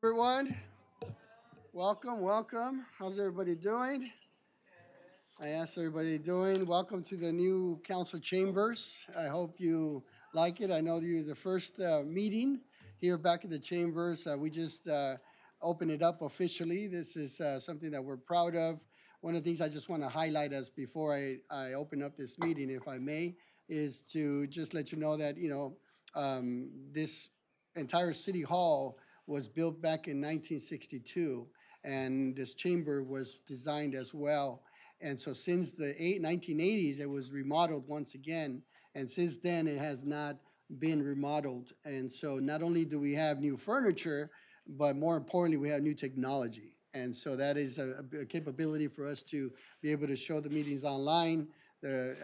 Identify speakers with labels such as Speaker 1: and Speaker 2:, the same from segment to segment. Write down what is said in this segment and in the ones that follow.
Speaker 1: Everyone, welcome, welcome. How's everybody doing? I asked everybody doing. Welcome to the new council chambers. I hope you like it. I know you're the first meeting here back in the chambers. We just opened it up officially. This is something that we're proud of. One of the things I just want to highlight as before I open up this meeting, if I may, is to just let you know that, this entire city hall was built back in 1962, and this chamber was designed as well. And so since the 1980s, it was remodeled once again. And since then, it has not been remodeled. And so not only do we have new furniture, but more importantly, we have new technology. And so that is a capability for us to be able to show the meetings online, the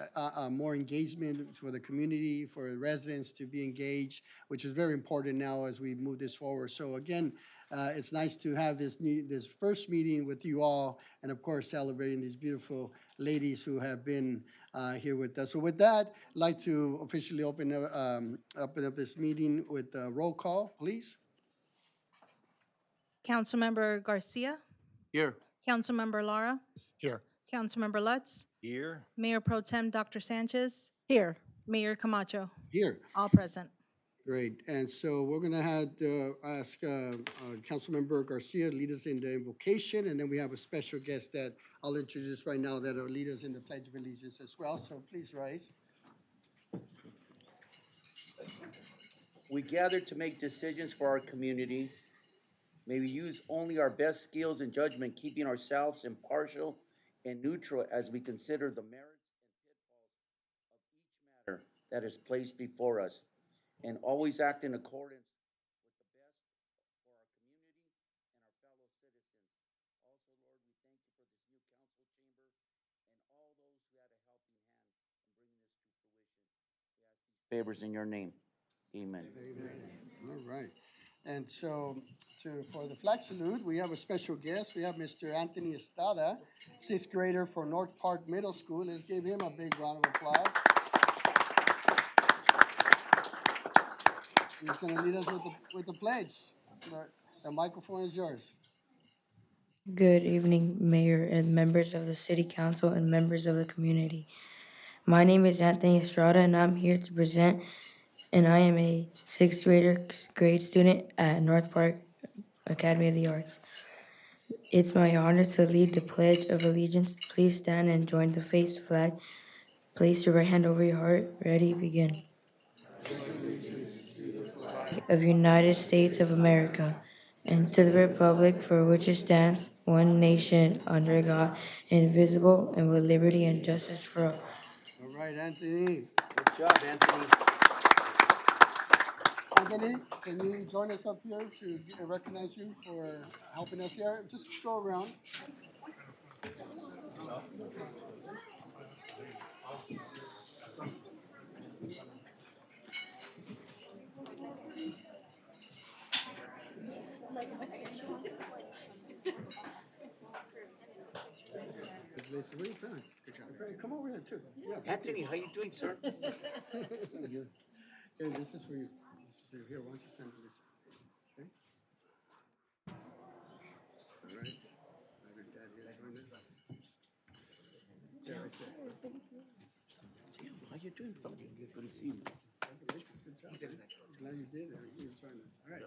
Speaker 1: more engagement for the community, for the residents to be engaged, which is very important now as we move this forward. So again, it's nice to have this first meeting with you all, and of course celebrating these beautiful ladies who have been here with us. So with that, I'd like to officially open up this meeting with a roll call, please.
Speaker 2: Councilmember Garcia,
Speaker 3: Here.
Speaker 2: Councilmember Lara,
Speaker 3: Here.
Speaker 2: Councilmember Lutz,
Speaker 3: Here.
Speaker 2: Mayor Pro Tem Dr. Sanchez,
Speaker 4: Here.
Speaker 2: Mayor Camacho,
Speaker 1: Here.
Speaker 2: all present.
Speaker 1: Great. And so we're going to have ask Councilmember Garcia to lead us in the invocation, and then we have a special guest that I'll introduce right now that will lead us in the Pledge of Allegiance as well. So please rise.
Speaker 3: We gather to make decisions for our community. May we use only our best skills and judgment, keeping ourselves impartial and neutral as we consider the merits and pitfalls of each matter that is placed before us, and always act in accordance with the best for our community and our fellow citizens. Also, Lord, we thank you for this new council chamber and all those who had a helping hand in bringing this to fruition. We ask these favors in your name. Amen.
Speaker 1: Amen. All right. And so for the flag salute, we have a special guest. We have Mr. Anthony Estrada, sixth grader for North Park Middle School. Let's give him a big round of applause. He's going to lead us with the pledge. The microphone is yours.
Speaker 4: Good evening, Mayor and members of the City Council and members of the community. My name is Anthony Estrada, and I'm here to present, and I am a sixth grade student at North Park Academy of the Arts. It's my honor to lead the Pledge of Allegiance. Please stand and join the face flag. Place your right hand over your heart. Ready, begin. Of United States of America, and to the republic for which it stands, one nation, under God, indivisible, and with liberty and justice for all.
Speaker 1: All right, Anthony.
Speaker 3: Good job, Anthony.
Speaker 1: Anthony, can you join us up here to recognize you for helping us here? Just go around. Congratulations. Really fast. Good job. Great. Come over here too. Yeah.
Speaker 3: Anthony, how you doing, sir?
Speaker 1: Here, this is for you. This is for you. Here, why don't you stand on this side? Okay. All right. Have your dad here join us. Yeah, right there.
Speaker 3: Jim, how you doing, buddy? Good to see you.
Speaker 1: Congratulations. Good job. Glad you did it. You joined us. All right.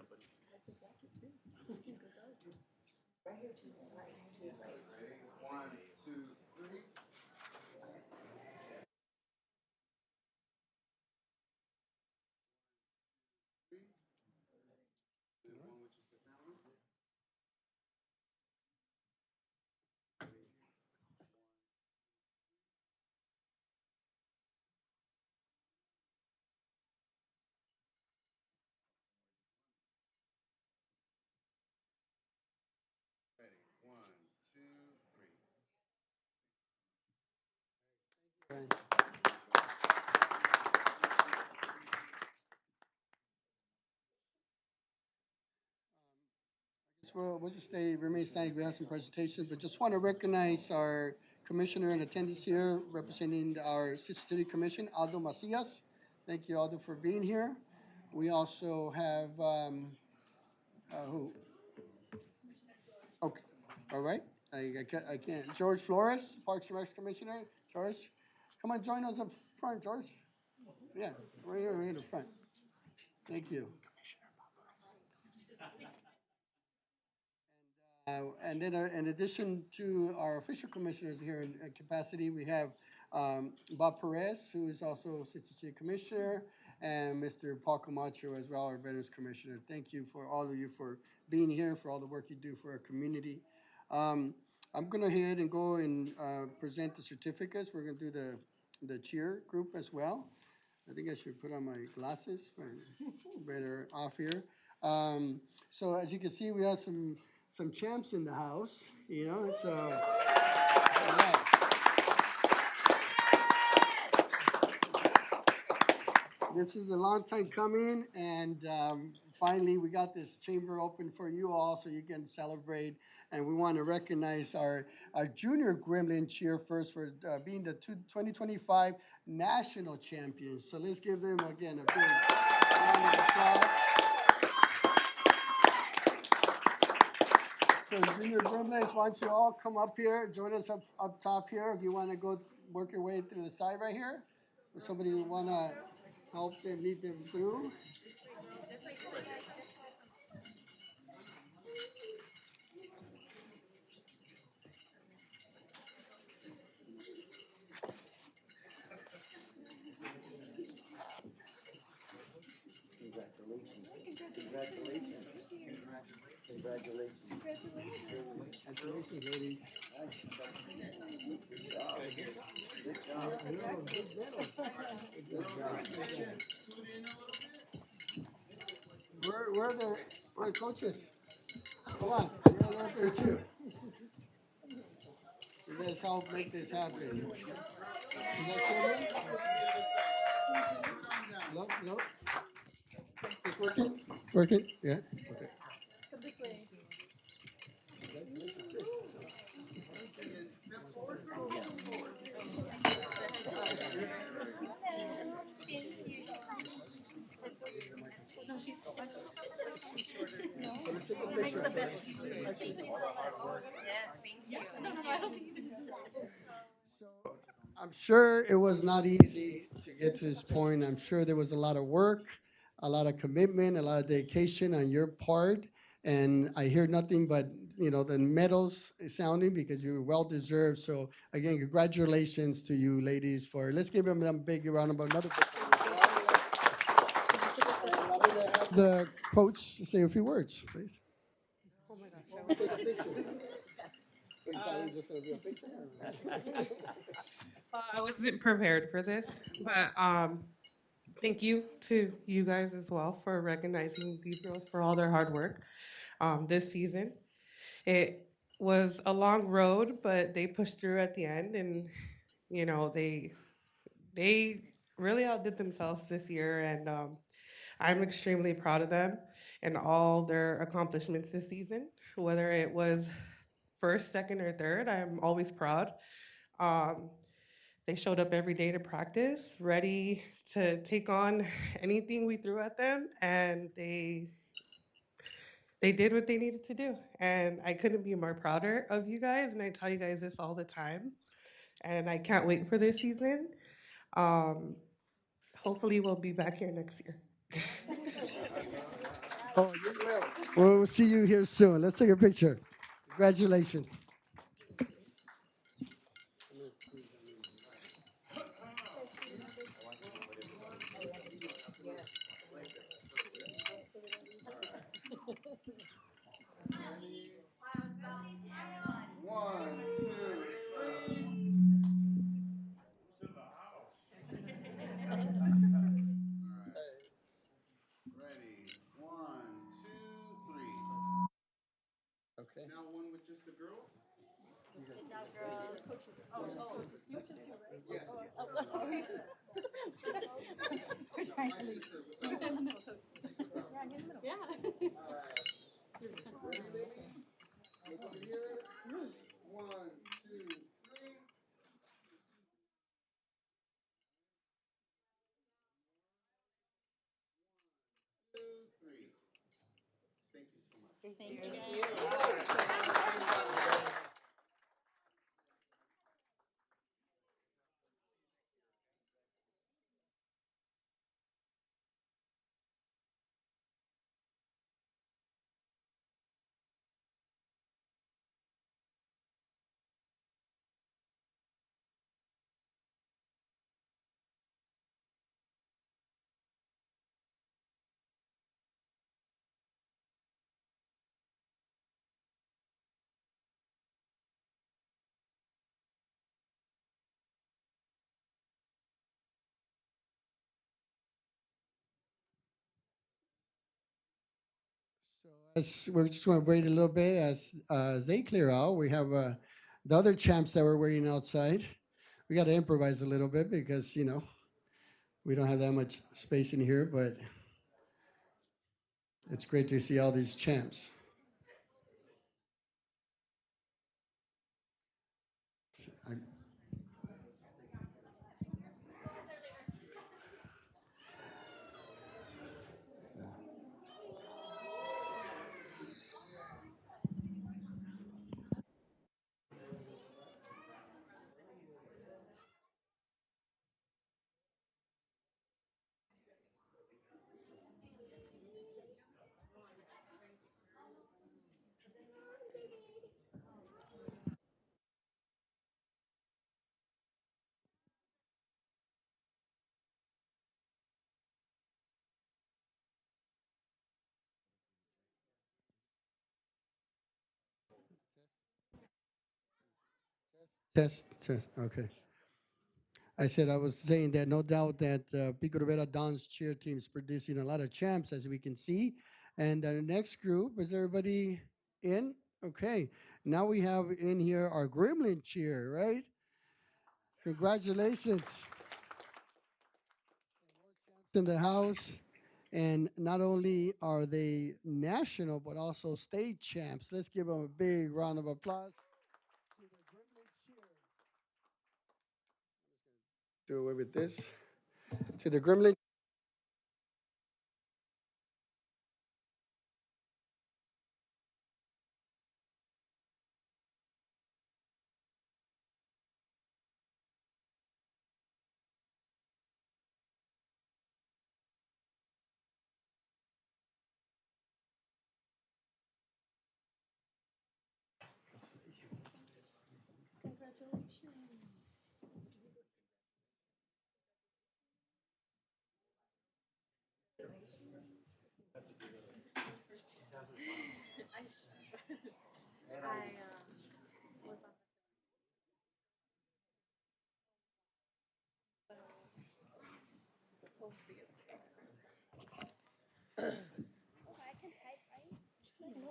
Speaker 1: Okay. So we'll just remain standing. We have some presentations, but just want to recognize our commissioner in attendance here, representing our Sister City Commission, Aldo Macias. Thank you, Aldo, for being here. We also have, who? Okay, all right. I can't. George Flores, Parks and Recs Commissioner. George, come on, join us up front, George. Yeah, right here in the front. Thank you. And then, in addition to our official commissioners here in capacity, we have Bob Perez, who is also Assistant City Commissioner, and Mr. Paul Camacho as well, our Veterans Commissioner. Thank you for all of you for being here, for all the work you do for our community. Um, I'm going to ahead and go and present the certificates. We're going to do the cheer group as well. I think I should put on my glasses, but better off here. Um, so as you can see, we have some champs in the house, you know. So yeah. This is a long time coming, and finally we got this chamber open for you all, so you can celebrate. And we want to recognize our junior Gremlin cheer first for being the 2025 national champions. So let's give them again a big round of applause. So Junior Gremlins, why don't you all come up here, join us up top here. If you want to go work your way through the side right here, or somebody want to help them lead them through.
Speaker 3: Congratulations. Congratulations. Congratulations.
Speaker 1: Congratulations, ladies.
Speaker 3: Good job. Good job.
Speaker 1: I know, big medals. Good job. Where are the coaches? Come on, you guys out there too. You guys help make this happen. Is that Sherman? Hello, hello. Just working? Working? Yeah. Okay. So let's take a picture. So I'm sure it was not easy to get to this point. I'm sure there was a lot of work, a lot of commitment, a lot of dedication on your part. And I hear nothing but, the medals sounding because you're well deserved. So again, congratulations to you ladies let's give them a big round of another big round. The coach say a few words, please.
Speaker 5: Oh my
Speaker 1: Take a
Speaker 5: gosh.
Speaker 1: picture. You thought it was just gonna be a picture?
Speaker 5: I wasn't prepared for this, but thank you to you guys as well for recognizing these girls for all their hard work this season. It was a long road, but they pushed through at the end, and they really outdid themselves this year, and I'm extremely proud of them and all their accomplishments this season. Whether it was first, second, or third, I'm always proud. Um, they showed up every day to practice, ready to take on anything we threw at them, and they did what they needed to do. And I couldn't be more prouder of you guys, and I tell you guys this all the time. And I can't wait for this season. Um, Hopefully, we'll be back here next year.
Speaker 1: Oh, you will. We'll see you here soon. Let's take a picture. Congratulations. One, two, three. Ready? One, two, three. Okay. Now one with just the girls? Yes, Ready, ladies? Look over here. One, two, three. 2, 3. Thank you so much.
Speaker 5: Thank you.
Speaker 1: We're just going to wait a little bit as they clear out. We have the other champs that we're waiting outside. We got to improvise a little bit because we don't have that much space in here, but it's great to see all these champs. I- Test, test. Okay. I said I was saying that no doubt that Pico Rivera Don's cheer team is producing a lot of champs, as we can see. And the next group is everybody in. Okay. Now we have in here our Gremlin cheer, right? Congratulations. In the house. And not only are they national, but also state champs. Let's give them a big round of applause. Do away with this. To the Gremlin.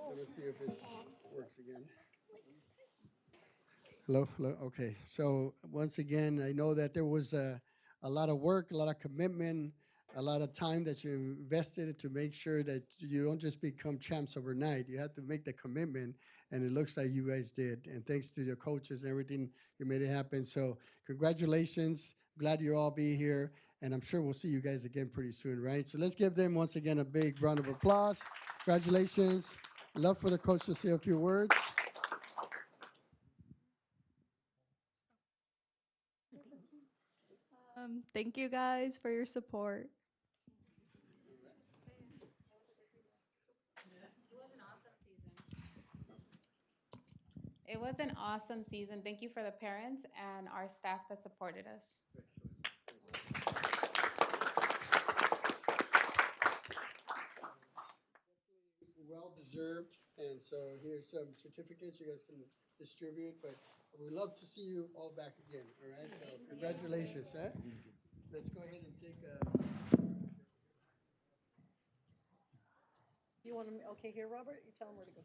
Speaker 1: Let me see if this works again. Hello, hello. Okay. So once again, I know that there was a lot of work, a lot of commitment, a lot of time that you invested to make sure that you don't just become champs overnight. You have to make the commitment, and it looks like you guys did. And thanks to your coaches and everything, you made it happen. So congratulations. Glad you all be here, and I'm sure we'll see you guys again pretty soon, right? So let's give them once again a big round of applause. Congratulations. Love for the coach to say a few words.
Speaker 6: Thank you guys for your support.
Speaker 7: It was an awesome season. Thank you for the parents and our staff that supported us.
Speaker 1: Well deserved. And so here's some certificates you guys can distribute. But we'd love to see you all back again. All right. So congratulations. Huh? Let's go ahead and take a.
Speaker 8: You want them, okay, here, Robert? You tell them where to go.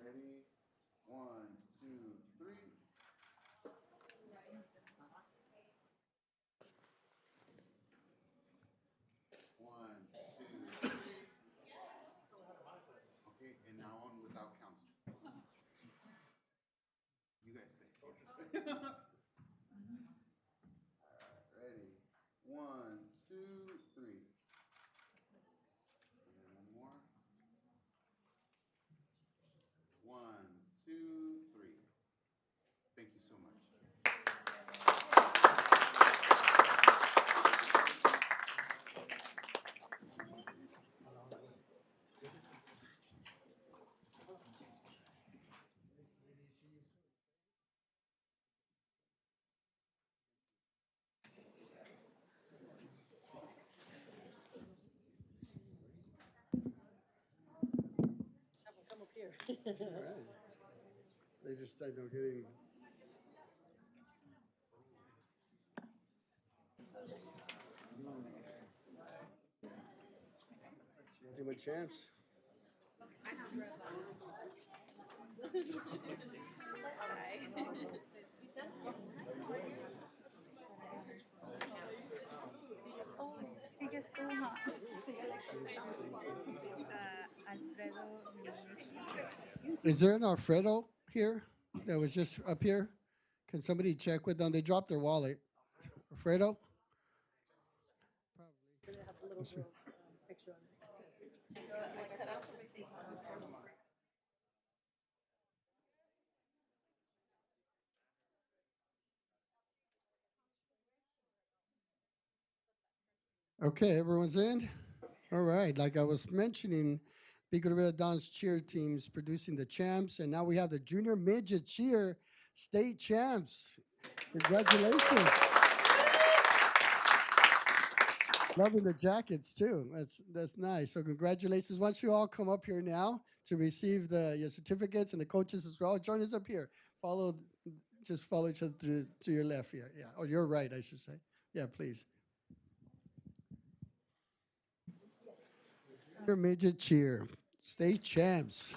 Speaker 9: Ready? One, two, three. One, two, three. Okay, and now on without council. You guys stay. Yes. All right, ready? One, two, three. And then one more. One, two, three. Thank you so much.
Speaker 8: Just have them come up here.
Speaker 1: All right. They just started getting. Nothing but champs.
Speaker 10: Oh, sigues tú, huh?
Speaker 1: Is there an Alfredo here that was just up here? Can somebody check with them? They dropped their wallet. Alfredo? Let's see. Okay, everyone's in? All right, like I was mentioning, Pico Rivera Don's cheer teams producing the champs, and now we have the junior midget cheer state champs. Congratulations. Loving the jackets too. That's nice. So congratulations. Once you all come up here now to receive your certificates and the coaches as well, join us up here. Just follow each other to your left here. Yeah, or your right, I should say. Yeah, please. Your midget cheer, state champs.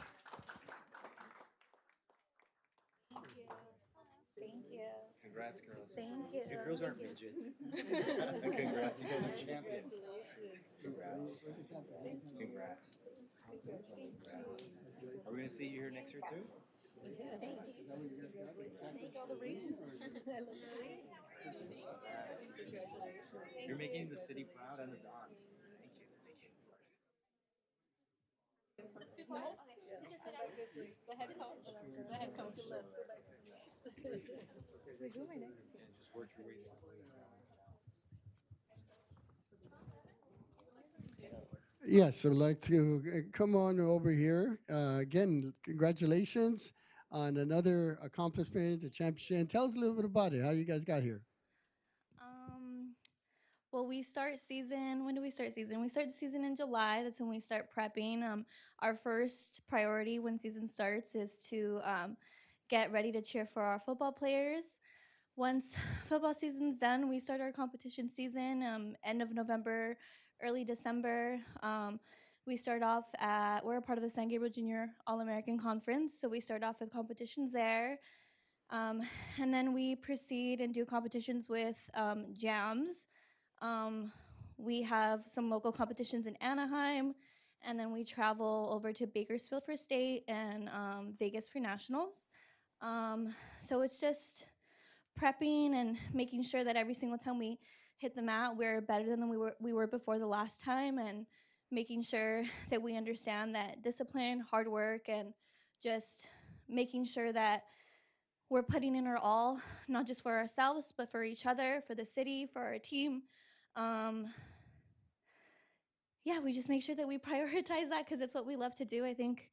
Speaker 10: Thank you.
Speaker 11: Congrats, girls.
Speaker 10: Thank you.
Speaker 11: You girls aren't midgets. Congrats, you guys are champions. Congrats. Congrats. Congrats. Are we gonna see you here next year too? Congrats. You're making the city proud and the Dons. Thank you. Thank you. And just work your way through.
Speaker 1: Yes, I'd like to come on over here. Again, congratulations on another accomplishment, a championship. Tell us a little bit about it, how you guys got here.
Speaker 10: Um, well, we start season. When do we start season? We start the season in July. That's when we start prepping. Our first priority when season starts is to get ready to cheer for our football players. Once football season's done, we start our competition season end of November, early December. We start off we're a part of the San Gabriel Junior All-American Conference, so we start off with competitions there. Um, and then we proceed and do competitions with jams. Um, we have some local competitions in Anaheim, and then we travel over to Bakersfield for state and Vegas for nationals. So it's just prepping and making sure that every single time we hit the mat, we're better than we were before the last time, and making sure that we understand that discipline, hard work, and just making sure that we're putting in our all, not just for ourselves, but for each other, for the city, for our team. Um, yeah, we just make sure that we prioritize that because it's what we love to do. I think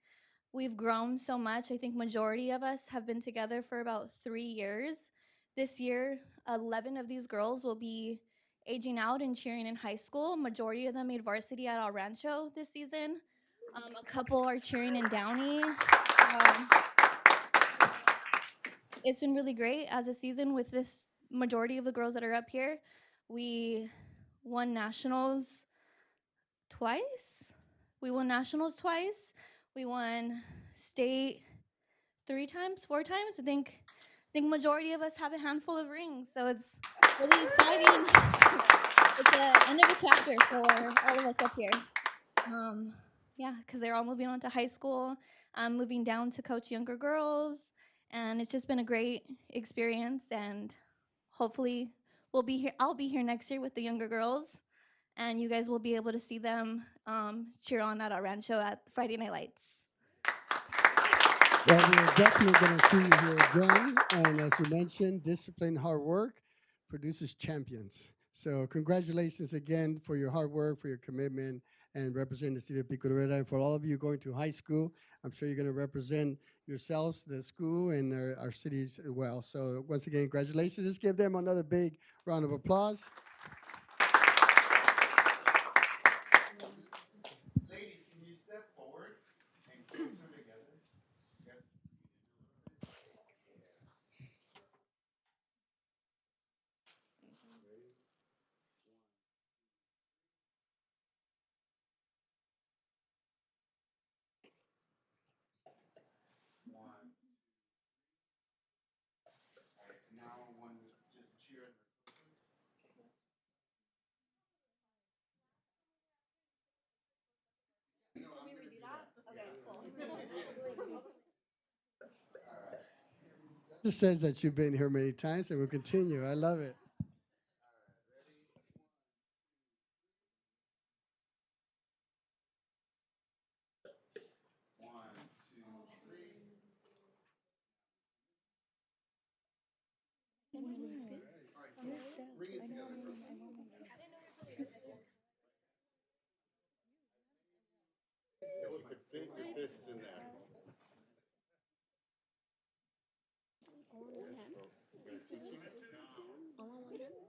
Speaker 10: we've grown so much. I think majority of us have been together for about 3 years. This year, 11 of these girls will be aging out and cheering in high school. Majority of them made varsity at El Rancho this season. A couple are cheering in Downey. It's been really great as a season with this majority of the girls that are up here. We won nationals twice. We won nationals twice. We won state 3 times, 4 times. I think majority of us have a handful of rings, so it's really exciting. It's the end of a chapter for all of us up here. Yeah, because they're all moving on to high school. I'm moving down to coach younger girls, and it's just been a great experience. And hopefully, we'll be here. I'll be here next year with the younger girls, and you guys will be able to see them cheer on at our rancho at Friday Night Lights.
Speaker 1: Well, we're definitely going to see you here again. And as you mentioned, discipline, hard work produces champions. So congratulations again for your hard work, for your commitment, and representing the city of Pico Rivera. And for all of you going to high school, I'm sure you're going to represent yourselves, the school, and our cities as well. So once again, congratulations. Let's give them another big round of applause.
Speaker 9: Ladies, can you step forward and closer together? Yes.
Speaker 1: Just says that you've been here many times and we'll continue. I love it.
Speaker 9: One, two, three. All right, so bring it together first. You could fit your fists in there. All right, ready?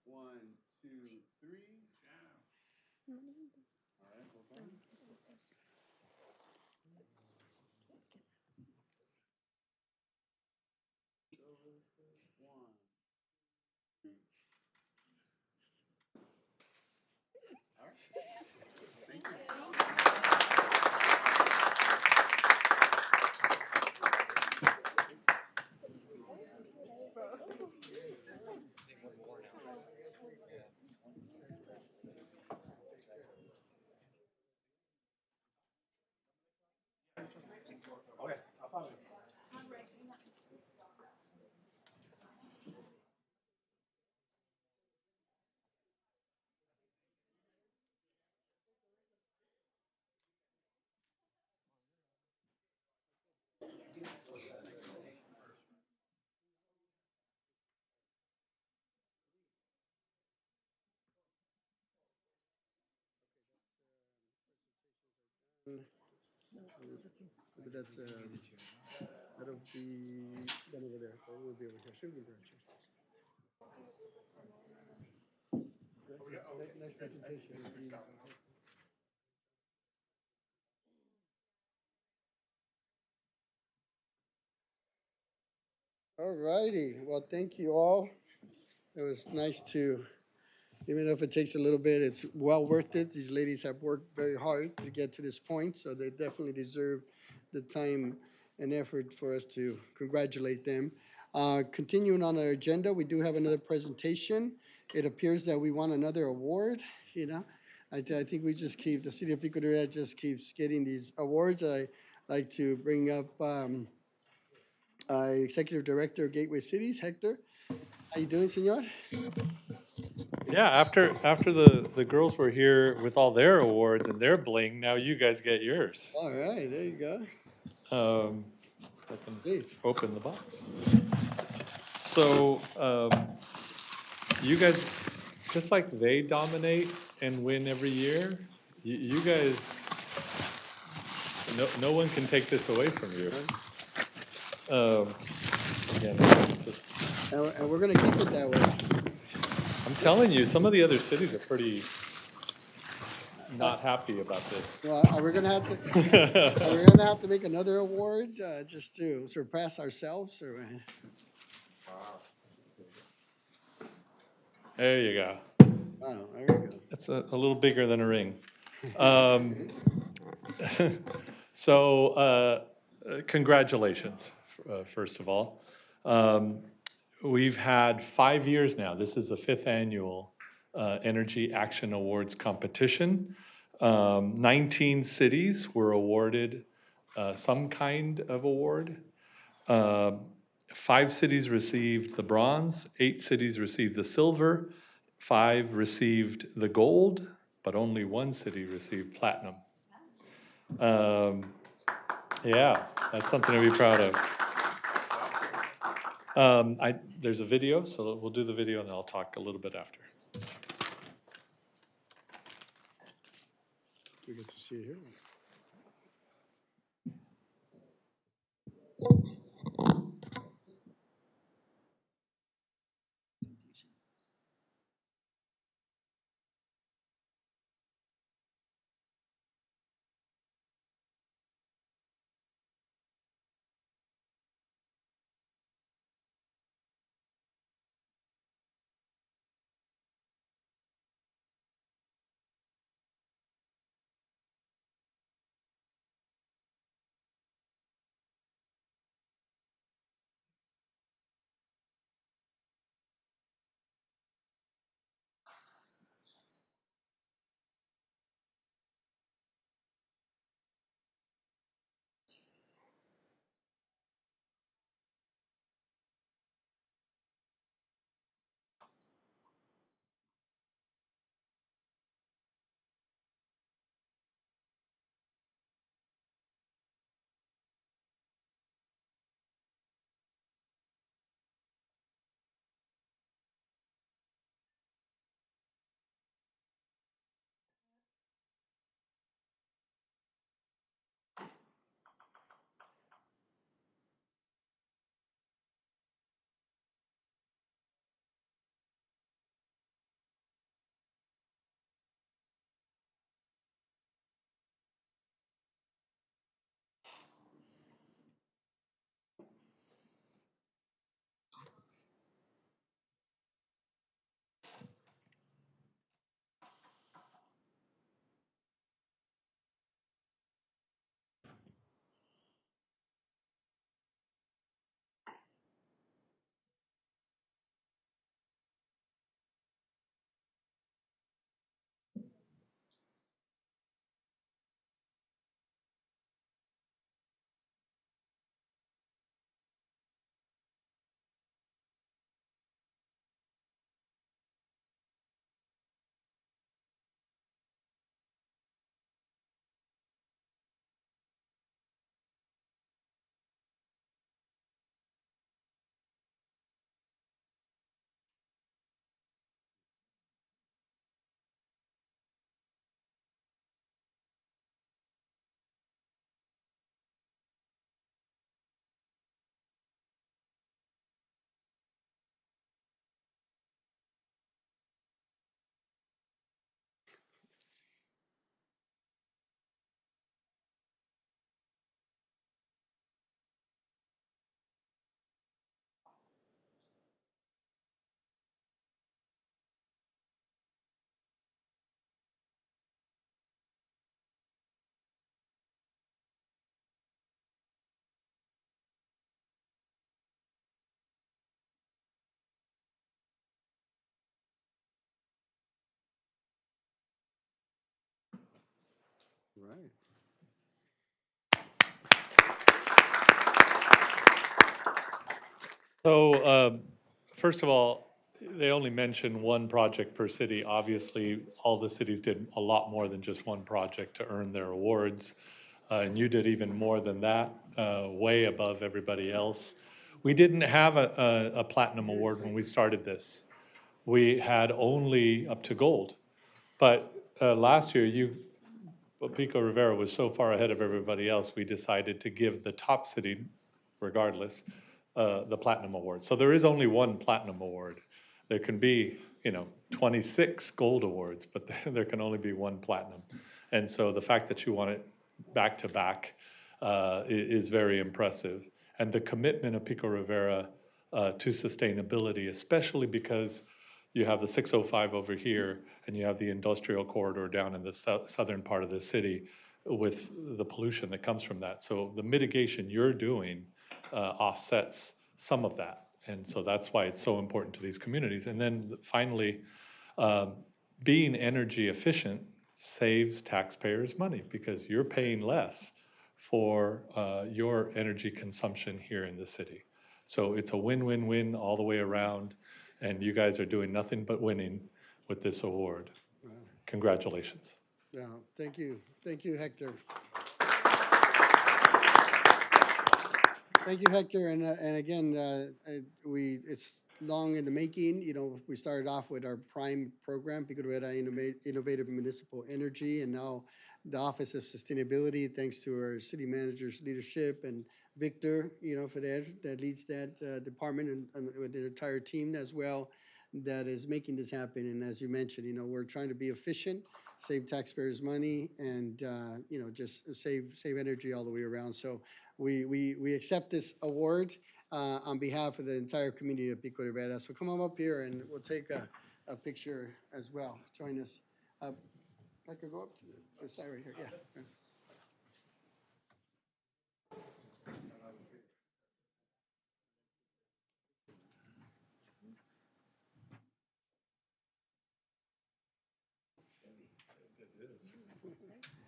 Speaker 9: One, two, three. All right, hold on. One, two. All right. Thank you.
Speaker 1: But that's that'll be done over there. So we'll be over here. Should be there. Next presentation. All righty. Well, thank you all. It was nice to, even if it takes a little bit, it's well worth it. These ladies have worked very hard to get to this point, so they definitely deserve the time and effort for us to congratulate them. Continuing on our agenda, we do have another presentation. It appears that we won another award, you know. I think we just keep, the city of Pico de Rivera just keeps getting these awards. I like to bring up Executive Director of Gateway Cities, Hector. How you doing, senor?
Speaker 12: Yeah, after the girls were here with all their awards and their bling, now you guys get yours.
Speaker 1: All right, there you go.
Speaker 12: I can
Speaker 1: Please.
Speaker 12: open the box. So, you guys, just like they dominate and win every year, you guys, no one can take this away from you. Again, just,
Speaker 1: And we're gonna keep it that way.
Speaker 12: I'm telling you, some of the other cities are pretty not happy about this.
Speaker 1: Well, are we gonna have to, are we gonna have to make another award, just to surpass ourselves, or?
Speaker 12: There you go.
Speaker 1: Oh, there we go.
Speaker 12: It's a little bigger than a ring. So, congratulations, first of all. We've had 5 years now. This is the 5th annual Energy Action Awards competition. 19 cities were awarded some kind of award. 5 cities received the bronze, 8 cities received the silver, 5 received the gold, but only 1 city received platinum. Yeah, that's something to be proud of. There's a video, so we'll do the video and I'll talk a little bit after.
Speaker 1: We get to see it here. right.
Speaker 12: So, first of all, they only mention one project per city. Obviously, all the cities did a lot more than just one project to earn their awards. And you did even more than that, way above everybody else. We didn't have a platinum award when we started this. We had only up to gold. But last year, Pico Rivera was so far ahead of everybody else, we decided to give the top city, regardless, the platinum award. So there is only one platinum award. There can be, 26 gold awards, but there can only be one platinum. And so the fact that you want it back to back is very impressive. And the commitment of Pico Rivera to sustainability, especially because you have the 605 over here, and you have the industrial corridor down in the southern part of the city with the pollution that comes from that. So the mitigation you're doing offsets some of that. And so that's why it's so important to these communities. And then finally, um, being energy efficient saves taxpayers money because you're paying less for your energy consumption here in the city. So it's a win-win-win all the way around, and you guys are doing nothing but winning with this award.
Speaker 1: Wow.
Speaker 12: Congratulations.
Speaker 1: Yeah, thank you. Thank you, Hector. Thank you, Hector. And again, it's long in the making. We started off with our prime program, Pico Rivera Innovative Municipal Energy, and now the Office of Sustainability, thanks to our city manager's leadership and Victor, for that leads that department and with the entire team as well, that is making this happen. And as you mentioned, we're trying to be efficient, save taxpayers money, and just save energy all the way around. So we accept this award on behalf of the entire community of Pico Rivera. So come on up here and we'll take a picture as well. Join us. I could go up to the side right here. Yeah.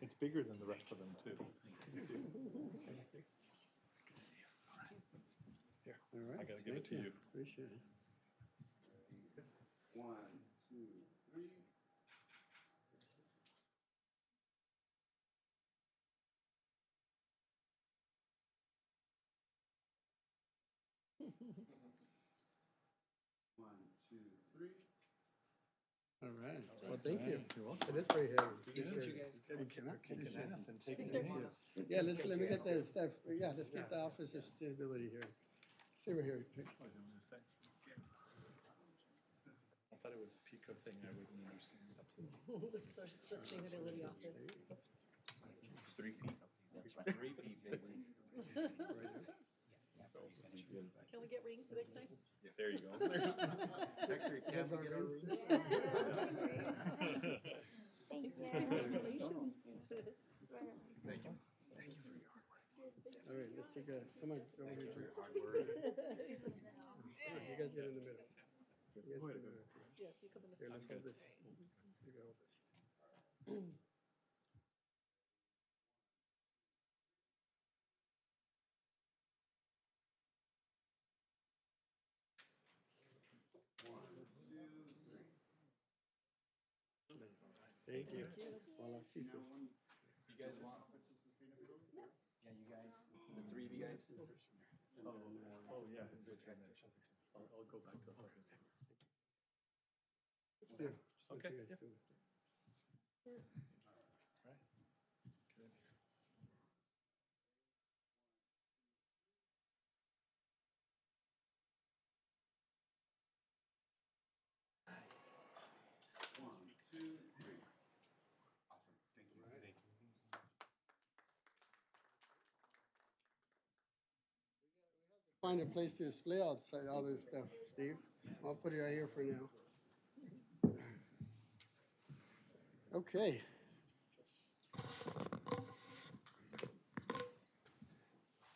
Speaker 12: It's bigger than the rest of them, too. Here,
Speaker 1: All right.
Speaker 12: I gotta give it to you.
Speaker 1: Appreciate it.
Speaker 9: One, two, three. One, two, three.
Speaker 1: All right. Well, thank you.
Speaker 12: You're welcome.
Speaker 1: It is very heavy.
Speaker 12: You
Speaker 1: Appreciate
Speaker 12: guys
Speaker 1: it. Thank you.
Speaker 12: kicking
Speaker 1: Appreciate it.
Speaker 12: ass and taking
Speaker 1: Thank you.
Speaker 12: names.
Speaker 1: Yeah, let me get the staff. Yeah, let's get the Office of Sustainability here. Stay right here.
Speaker 12: Oh, you want me to stay? I thought it was a Pico thing I wouldn't understand.
Speaker 8: Sustainability office.
Speaker 12: Three P. That's right. 3P, baby.
Speaker 8: Can we get rings next time?
Speaker 12: There you go.
Speaker 9: Hector, can we get our rings?
Speaker 10: Thank you.
Speaker 8: Congratulations.
Speaker 12: Thank you. Thank you for your hard work.
Speaker 1: All right, let's take come on, go over here.
Speaker 9: Your hard
Speaker 1: Come
Speaker 9: work.
Speaker 1: on, you guys get in the middle. You guys get in the middle.
Speaker 8: Yes, you come in the
Speaker 1: Here, let's hold this. You can hold this. Thank you. Well, I'll keep this.
Speaker 12: You guys want? Yeah, you guys, the three of you guys. Oh, yeah. I'll go back to the.
Speaker 1: Here,
Speaker 12: Okay,
Speaker 1: you guys
Speaker 12: yeah.
Speaker 1: do.
Speaker 12: Right. Good.
Speaker 9: One, two, three. Awesome. Thank you.
Speaker 1: Find a place to display all this stuff, Steve. I'll put it right here for now. Okay.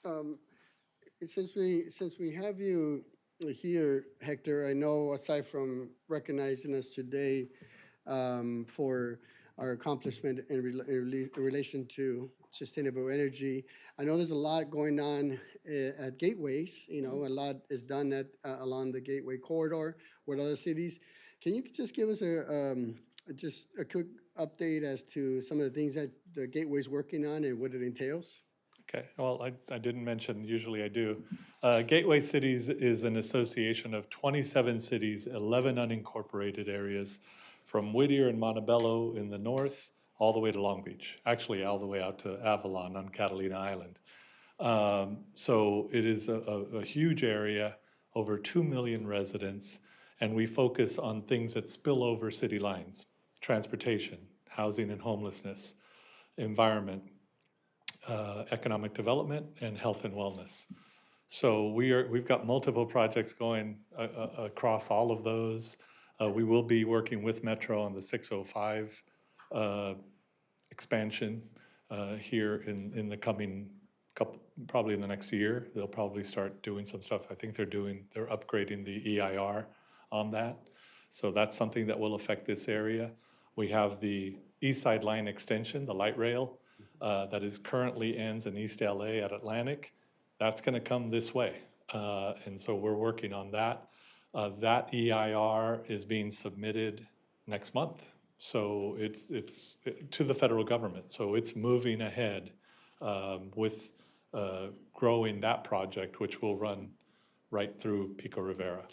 Speaker 1: Um, since we have you here, Hector, I know aside from recognizing us today for our accomplishment in relation to sustainable energy. I know there's a lot going on at gateways. You know, a lot is done along the gateway corridor with other cities. Can you just give us just a quick update as to some of the things that the gateway is working on and what it entails?
Speaker 12: Okay, well, I didn't mention, usually I do. Gateway Cities is an association of 27 cities, 11 unincorporated areas, from Whittier and Montebello in the north, all the way to Long Beach, actually all the way out to Avalon on Catalina Island. So it is a huge area, over 2 million residents, and we focus on things that spill over city lines: transportation, housing and homelessness, environment, economic development, and health and wellness. So we've got multiple projects going across all of those. We will be working with Metro on the 605 expansion here in the coming couple, probably in the next year. They'll probably start doing some stuff. I think they're upgrading the EIR on that. So that's something that will affect this area. We have the East Side Line extension, the light rail, that is currently ends in East LA at Atlantic. That's going to come this way. And so we're working on that. That EIR is being submitted next month. So it's to the federal government. So it's moving ahead with growing that project, which will run right through Pico Rivera.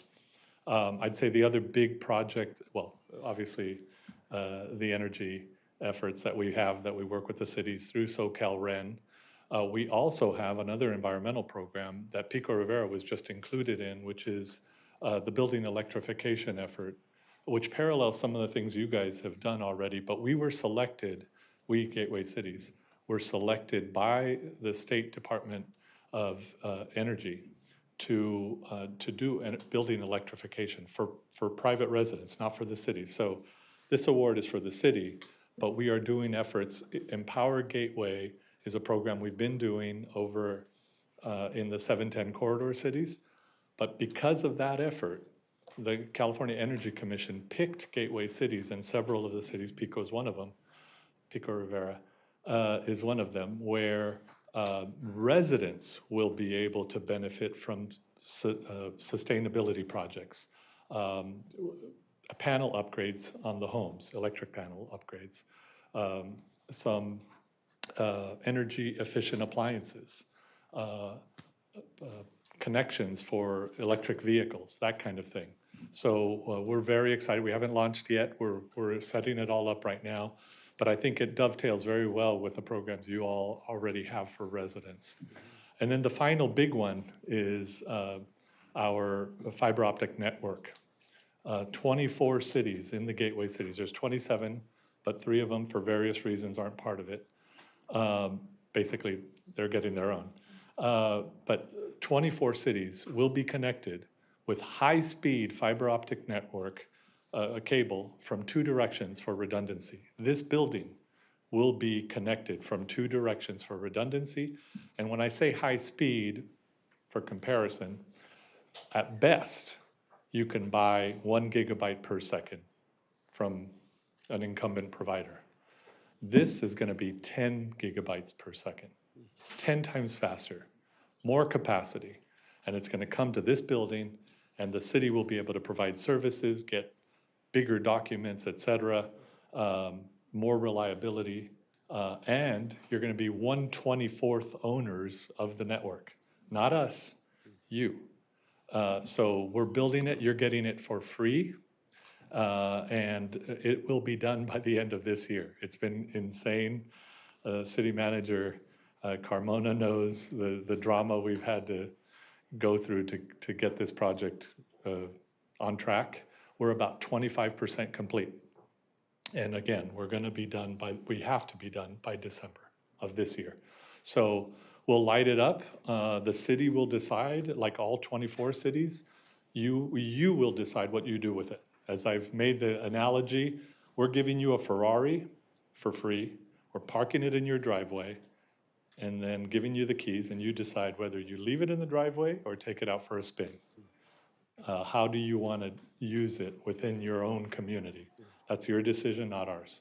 Speaker 12: I'd say the other big project, well, obviously, the energy efforts that we have, that we work with the cities through SoCal REN. We also have another environmental program that Pico Rivera was just included in, which is the building electrification effort, which parallels some of the things you guys have done already. But we were selected, we Gateway Cities, were selected by the State Department of Energy to do building electrification for private residents, not for the city. So this award is for the city, but we are doing efforts. Empower Gateway is a program we've been doing over in the 710 corridor cities. But because of that effort, the California Energy Commission picked gateway cities, and several of the cities, Pico is one of them, Pico Rivera is one of them, where residents will be able to benefit from sustainability projects, panel upgrades on the homes, electric panel upgrades, some energy efficient appliances, connections for electric vehicles, that kind of thing. So we're very excited. We haven't launched yet. We're setting it all up right now. But I think it dovetails very well with the programs you all already have for residents. And then the final big one is our fiber optic network. 24 cities in the gateway cities. There's 27, but 3 of them, for various reasons, aren't part of it. Basically, they're getting their own. But 24 cities will be connected with high-speed fiber optic network, a cable from 2 directions for redundancy. This building will be connected from 2 directions for redundancy. And when I say high speed, for comparison, at best, you can buy 1 gigabyte per second from an incumbent provider. This is going to be 10 gigabytes per second, 10 times faster, more capacity. And it's going to come to this building, and the city will be able to provide services, get bigger documents, et cetera, more reliability, and you're going to be 1/24th owners of the network. Not us, you. So we're building it, you're getting it for free, and it will be done by the end of this year. It's been insane. City Manager Carmona knows the drama we've had to go through to get this project on track. We're about 25% complete. And again, we're going to be done we have to be done by December of this year. So we'll light it up. The city will decide, like all 24 cities, you will decide what you do with it. As I've made the analogy, we're giving you a Ferrari for free. We're parking it in your driveway and then giving you the keys, and you decide whether you leave it in the driveway or take it out for a spin. How do you want to use it within your own community? That's your decision, not ours.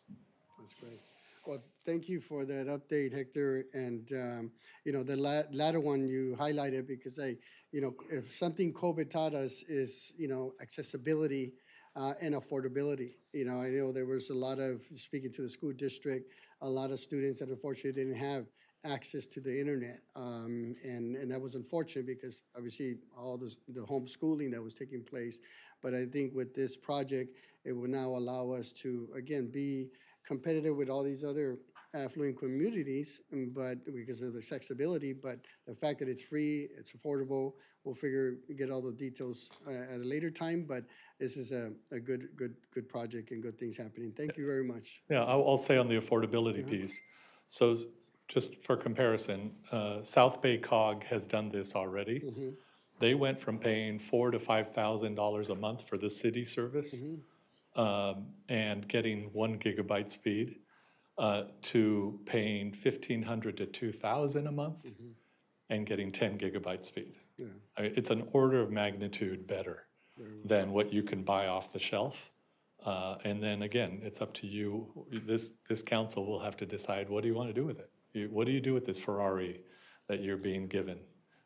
Speaker 1: That's great. Well, thank you for that update, Hector. And, the latter one you highlighted because if something COVID taught us is, accessibility and affordability. I know there was a lot of, speaking to the school district, a lot of students that unfortunately didn't have access to the internet. And that was unfortunate because obviously all the homeschooling that was taking place. But I think with this project, it will now allow us to, again, be competitive with all these other affluent communities, but because of the accessibility, but the fact that it's free, it's affordable, we'll get all the details at a later time, but this is a good project and good things happening. Thank you very much.
Speaker 12: Yeah, I'll say on the affordability piece. So just for comparison, South Bay COG has done this already. They went from paying $4,000 to $5,000 a month for the city service and getting 1 gigabyte speed to paying $1,500 to $2,000 a month and getting 10 gigabyte speed.
Speaker 1: Yeah.
Speaker 12: It's an order of magnitude better than what you can buy off the shelf. And then again, it's up to you. This council will have to decide, what do you want to do with it? What do you do with this Ferrari that you're being given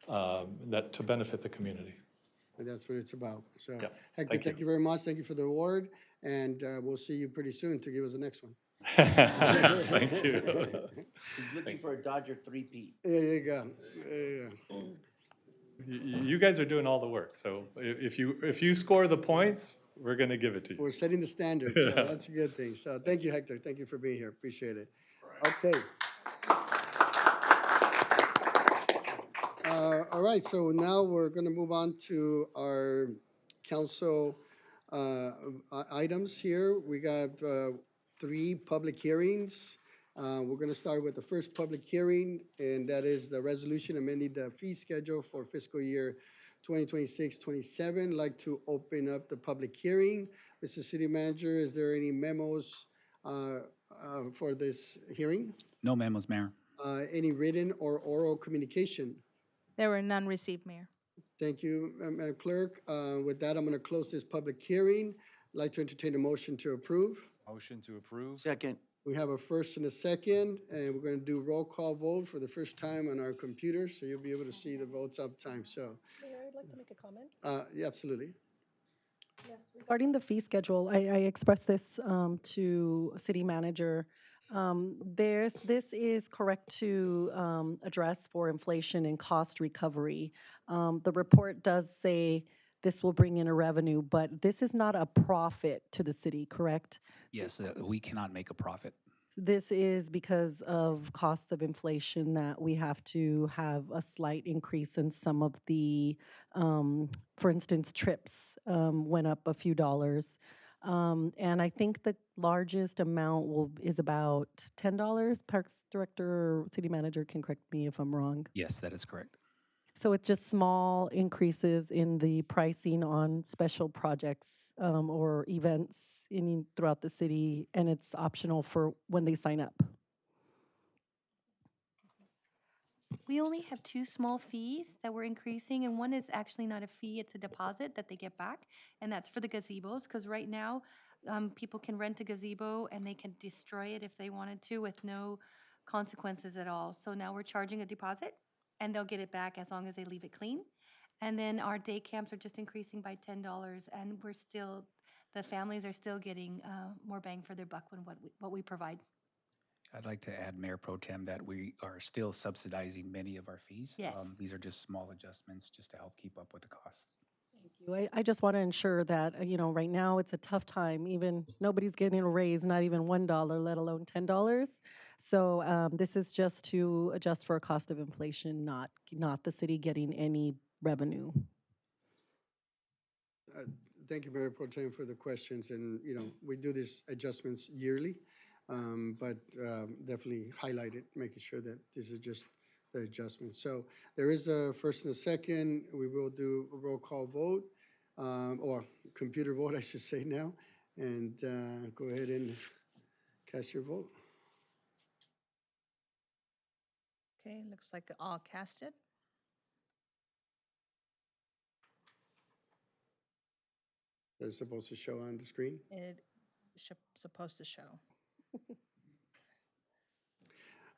Speaker 12: that to benefit the community?
Speaker 1: And that's what it's about. So,
Speaker 12: Yeah.
Speaker 1: Hector, thank you very much. Thank you for the award. And we'll see you pretty soon to give us the next one.
Speaker 12: Thank you.
Speaker 3: He's looking for a Dodger three-peat.
Speaker 1: There you go. There you go.
Speaker 12: You guys are doing all the work. So if you score the points, we're going to give it to you.
Speaker 1: We're setting the standard, so that's a good thing. So thank you, Hector. Thank you for being here. Appreciate it. Okay. All right, so now we're going to move on to our council items here. We got 3 public hearings. We're going to start with the first public hearing, and that is the resolution amending the fee schedule for fiscal year 2026-27. I'd like to open up the public hearing. Mr. City Manager, is there any memos for this hearing?
Speaker 13: No memos, Mayor.
Speaker 1: Any written or oral communication?
Speaker 2: There were none received, Mayor.
Speaker 1: Thank you, Madam Clerk. With that, I'm going to close this public hearing. I'd like to entertain a motion to approve.
Speaker 11: Motion to approve.
Speaker 3: Second.
Speaker 1: We have a first and a second, and we're going to do roll call vote for the first time on our computer, so you'll be able to see the votes up time. So,
Speaker 8: Mayor, I'd like to make a comment.
Speaker 1: yeah, absolutely.
Speaker 8: Yes, regarding the fee schedule, I expressed this to city manager. This is correct to address for inflation and cost recovery. The report does say this will bring in a revenue, but this is not a profit to the city, correct?
Speaker 13: Yes, we cannot make a profit.
Speaker 8: This is because of cost of inflation that we have to have a slight increase in some of the, for instance, trips went up a few dollars. And I think the largest amount is about $10. Parks Director or City Manager can correct me if I'm wrong.
Speaker 13: Yes, that is correct.
Speaker 8: So it's just small increases in the pricing on special projects or events throughout the city, and it's optional for when they sign up.
Speaker 14: We only have 2 small fees that we're increasing, and one is actually not a fee, it's a deposit that they get back, and that's for the gazebos, because right now, people can rent a gazebo and they can destroy it if they wanted to with no consequences at all. So now we're charging a deposit, and they'll get it back as long as they leave it clean. And then our day camps are just increasing by $10, and the families are still getting more bang for their buck than what we provide.
Speaker 13: I'd like to add, Mayor Pro Tem, that we are still subsidizing many of our fees.
Speaker 14: Yes.
Speaker 13: These are just small adjustments just to help keep up with the costs.
Speaker 8: Thank you. I just want to ensure that, right now it's a tough time. Even nobody's getting a raise, not even $1, let alone $10. So this is just to adjust for a cost of inflation, not the city getting any revenue.
Speaker 1: Thank you, Mayor Pro Tem, for the questions. And, we do these adjustments yearly, but definitely highlight it, making sure that this is just the adjustment. So there is a first and a second. We will do a roll call vote, or computer vote, I should say now. And go ahead and cast your vote.
Speaker 2: Okay, looks like all casted.
Speaker 1: They're supposed to show on the screen.
Speaker 2: It is supposed to show.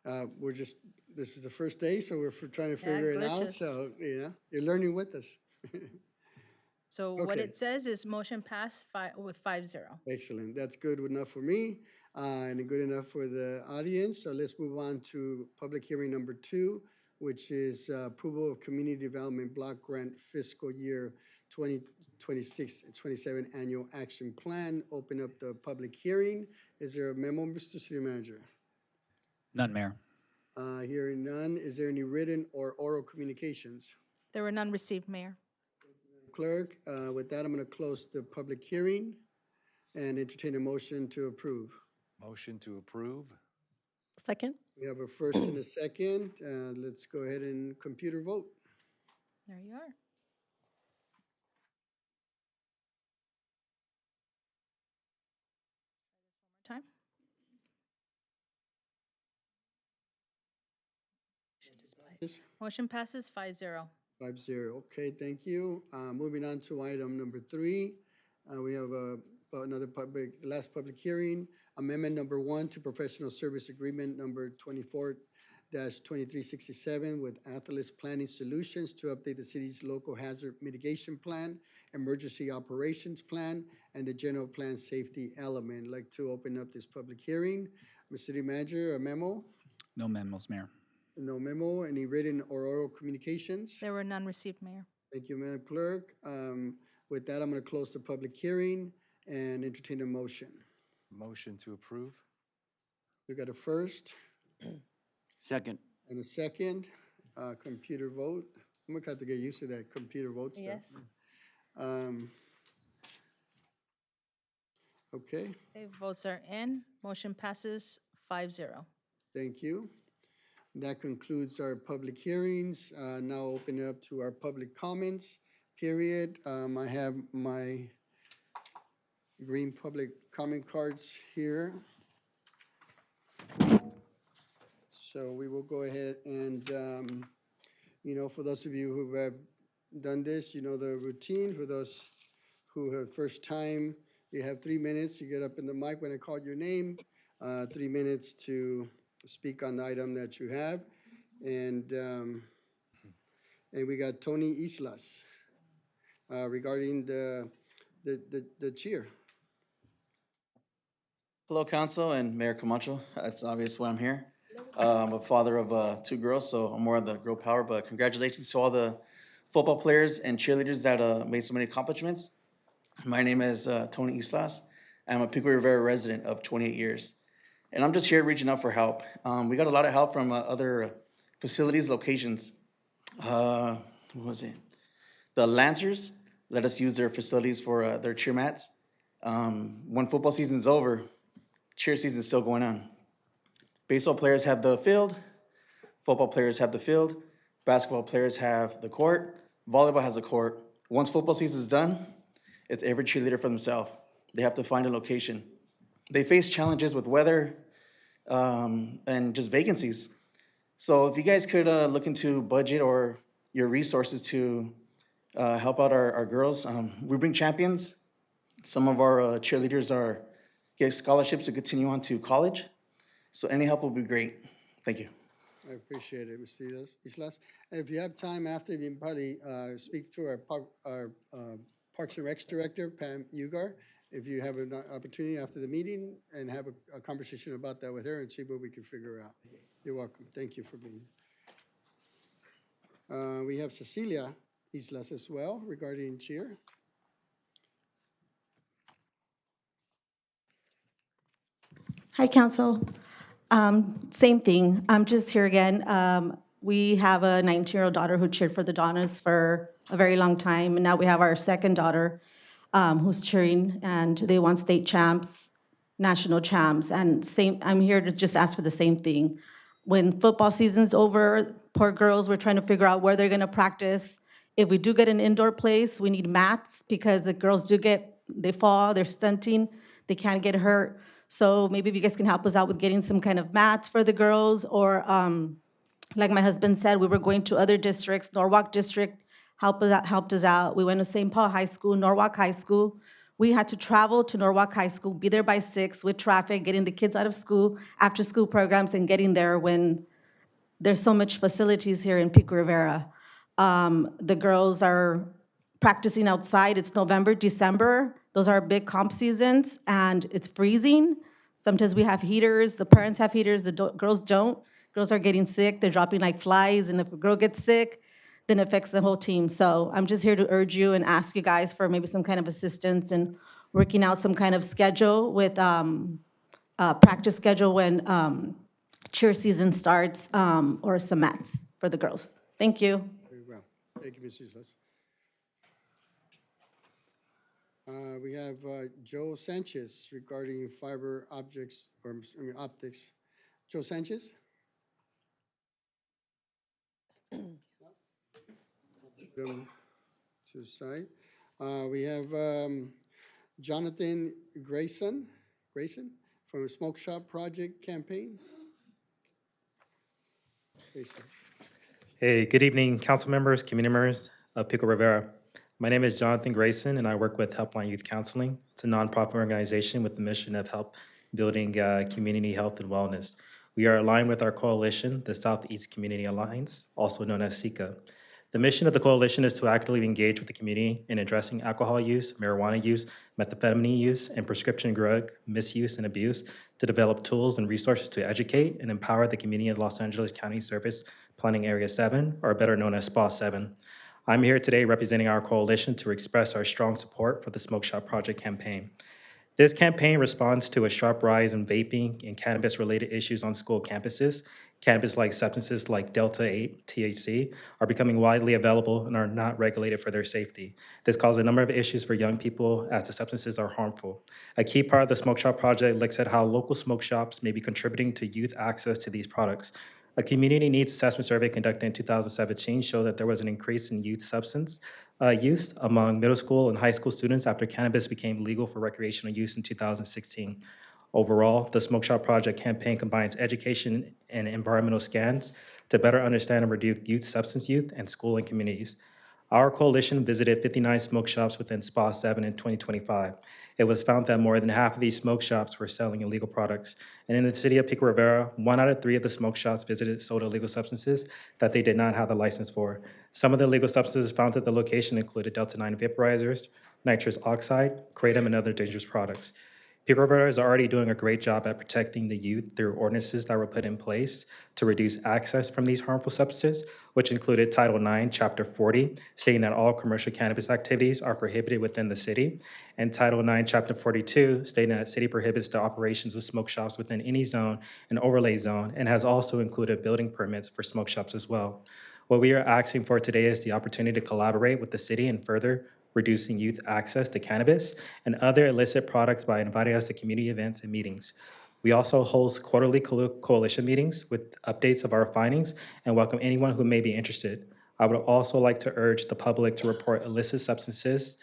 Speaker 1: This is the first day, so we're trying to
Speaker 2: Yeah,
Speaker 1: figure it out.
Speaker 2: glitches.
Speaker 1: So, you're learning with us.
Speaker 2: So what
Speaker 1: Okay.
Speaker 2: it says is motion passed with 5-0.
Speaker 1: Excellent. That's good enough for me, and good enough for the audience. So let's move on to public hearing number 2, which is approval of Community Development Block Grant Fiscal Year 2026-27 Annual Action Plan. Open up the public hearing. Is there a memo, Mr. City Manager?
Speaker 13: None, Mayor.
Speaker 1: Hearing none. Is there any written or oral communications?
Speaker 2: There were none received, Mayor.
Speaker 1: Clerk, with that, I'm going to close the public hearing and entertain a motion to approve.
Speaker 11: Motion to approve?
Speaker 8: Second?
Speaker 1: We have a first and a second. Let's go ahead and computer vote.
Speaker 2: There you are. Time. Motion passes 5-0.
Speaker 1: 5-0. Okay, thank you. Moving on to item number 3. We have another last public hearing. Amendment number 1 to professional service agreement number 24-2367 with Atlas Planning Solutions to update the city's local hazard mitigation plan, emergency operations plan, and the general plan safety element. I'd like to open up this public hearing. Mr. City Manager, a memo?
Speaker 13: No memos, Mayor.
Speaker 1: No memo. Any written or oral communications?
Speaker 2: There were none received, Mayor.
Speaker 1: Thank you, Madam Clerk. With that, I'm going to close the public hearing and entertain a motion.
Speaker 11: Motion to approve?
Speaker 1: We got a first
Speaker 3: Second.
Speaker 1: and a second. Computer vote. I'm going to have to get used to that computer vote stuff.
Speaker 2: Yes.
Speaker 1: Okay,
Speaker 2: Okay, votes are in. Motion passes 5-0.
Speaker 1: thank you. That concludes our public hearings. Now open it up to our public comments period. I have my green public comment cards here. So we will go ahead and, for those of you who have done this, you know the routine. For those who have first time, you have 3 minutes. You get up in the mic when I call your name. 3 minutes to speak on the item that you have. And we got Tony Islas regarding the cheer.
Speaker 15: Hello, Council and Mayor Camacho. It's obvious why I'm here. I'm a father of 2 girls, so I'm more on the girl power, but congratulations to all the football players and cheerleaders that made so many accomplishments. My name is Tony Islas. I'm a Pico Rivera resident of 28 years. And I'm just here reaching out for help. We got a lot of help from other facilities, locations. What was it? The Lancers let us use their facilities for their cheer mats. When football season's over, cheer season's still going on. Baseball players have the field, football players have the field, basketball players have the court, volleyball has a court. Once football season's done, it's every cheerleader for themselves. They have to find a location. They face challenges with weather and just vacancies. So if you guys could look into budget or your resources to help out our girls. We bring champions. Some of our cheerleaders get scholarships to continue on to college. So any help will be great. Thank you.
Speaker 1: I appreciate it, Mr. Islas. If you have time after, you can probably speak to our Parks and Recs Director, Pam Ugar, if you have an opportunity after the meeting, and have a conversation about that with her and see what we can figure out. You're welcome. Thank you for being here. We have Cecilia Islas as well regarding cheer.
Speaker 16: Hi, Council. Same thing. I'm just here again. We have a 19-year-old daughter who cheered for the Donnas for a very long time, and now we have our second daughter who's cheering, and they won state champs, national champs, and I'm here to just ask for the same thing. When football season's over, poor girls, we're trying to figure out where they're gonna practice. If we do get an indoor place, we need mats because the girls they fall, they're stunting, they can't get hurt. So maybe if you guys can help us out with getting some kind of mats for the girls, or like my husband said, we were going to other districts. Norwalk District helped us out. We went to St. Paul High School, Norwalk High School. We had to travel to Norwalk High School, be there by 6 with traffic, getting the kids out of school, after school programs, and getting there when there's so much facilities here in Pico Rivera. The girls are practicing outside. It's November, December. Those are big comp seasons, and it's freezing. Sometimes we have heaters. The parents have heaters. The girls don't. Girls are getting sick. They're dropping like flies, and if a girl gets sick, then it affects the whole team. So I'm just here to urge you and ask you guys for maybe some kind of assistance in working out some kind of schedule with practice schedule when cheer season starts, or some mats for the girls. Thank you.
Speaker 1: Very well. Thank you, Ms. Islas. We have Joe Sanchez regarding fiber objects, or I mean optics. Joe Sanchez? Them to side. We have Jonathan Grayson from Smoke Shop Project Campaign. Grayson.
Speaker 17: Hey, good evening, council members, community members of Pico Rivera. My name is Jonathan Grayson, and I work with Helpline Youth Counseling. It's a nonprofit organization with the mission of help building community health and wellness. We are aligned with our coalition, the Southeast Community Alliance, also known as SECA. The mission of the coalition is to actively engage with the community in addressing alcohol use, marijuana use, methamphetamine use, and prescription drug misuse and abuse, to develop tools and resources to educate and empower the community of Los Angeles County Service Planning Area 7, or better known as SPA 7. I'm here today representing our coalition to express our strong support for the Smoke Shop Project campaign. This campaign responds to a sharp rise in vaping and cannabis-related issues on school campuses. Cannabis-like substances like Delta-8 THC are becoming widely available and are not regulated for their safety. This causes a number of issues for young people as the substances are harmful. A key part of the Smoke Shop Project looks at how local smoke shops may be contributing to youth access to these products. A community needs assessment survey conducted in 2017 showed that there was an increase in youth substance use among middle school and high school students after cannabis became legal for recreational use in 2016. Overall, the Smoke Shop Project campaign combines education and environmental scans to better understand and reduce youth substance use and school and communities. Our coalition visited 59 smoke shops within SPA 7 in 2025. It was found that more than half of these smoke shops were selling illegal products. And in the city of Pico Rivera, 1 out of 3 of the smoke shops visited sold illegal substances that they did not have the license for. Some of the illegal substances found at the location included Delta-9 vaporizers, nitrous oxide, kratom, and other dangerous products. Pico Rivera is already doing a great job at protecting the youth through ordinances that were put in place to reduce access from these harmful substances, which included Title IX, Chapter 40, stating that all commercial cannabis activities are prohibited within the city, and Title IX, Chapter 42, stating that the city prohibits the operations of smoke shops within any zone and overlay zone, and has also included building permits for smoke shops as well. What we are asking for today is the opportunity to collaborate with the city and further reducing youth access to cannabis and other illicit products by inviting us to community events and meetings. We also host quarterly coalition meetings with updates of our findings and welcome anyone who may be interested. I would also like to urge the public to report illicit substances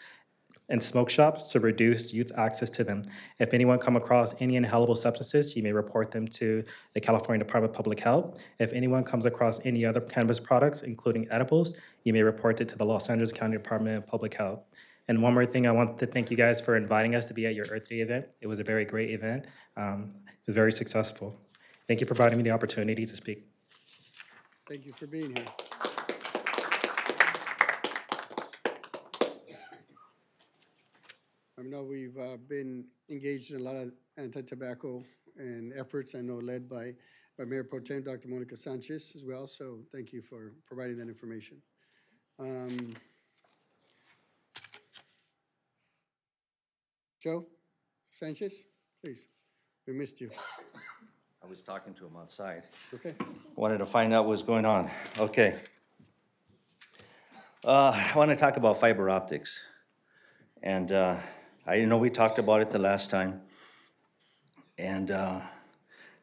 Speaker 17: and smoke shops to reduce youth access to them. If anyone come across any inhalable substances, you may report them to the California Department of Public Health. If anyone comes across any other cannabis products, including edibles, you may report it to the Los Angeles County Department of Public Health. And one more thing, I want to thank you guys for inviting us to be at your Earth Day event. It was a very great event. It was very successful. Thank you for providing me the opportunity to speak.
Speaker 1: Thank you for being here. I know we've been engaged in a lot of anti-tobacco and efforts, I know led by Mayor Pro Tem Dr. Monica Sanchez as well, so thank you for providing that information. Joe Sanchez, please, we missed you.
Speaker 18: I was talking to him outside.
Speaker 1: Okay.
Speaker 18: Wanted to find out what was going on. Okay. I want to talk about fiber optics. And I know we talked about it the last time. And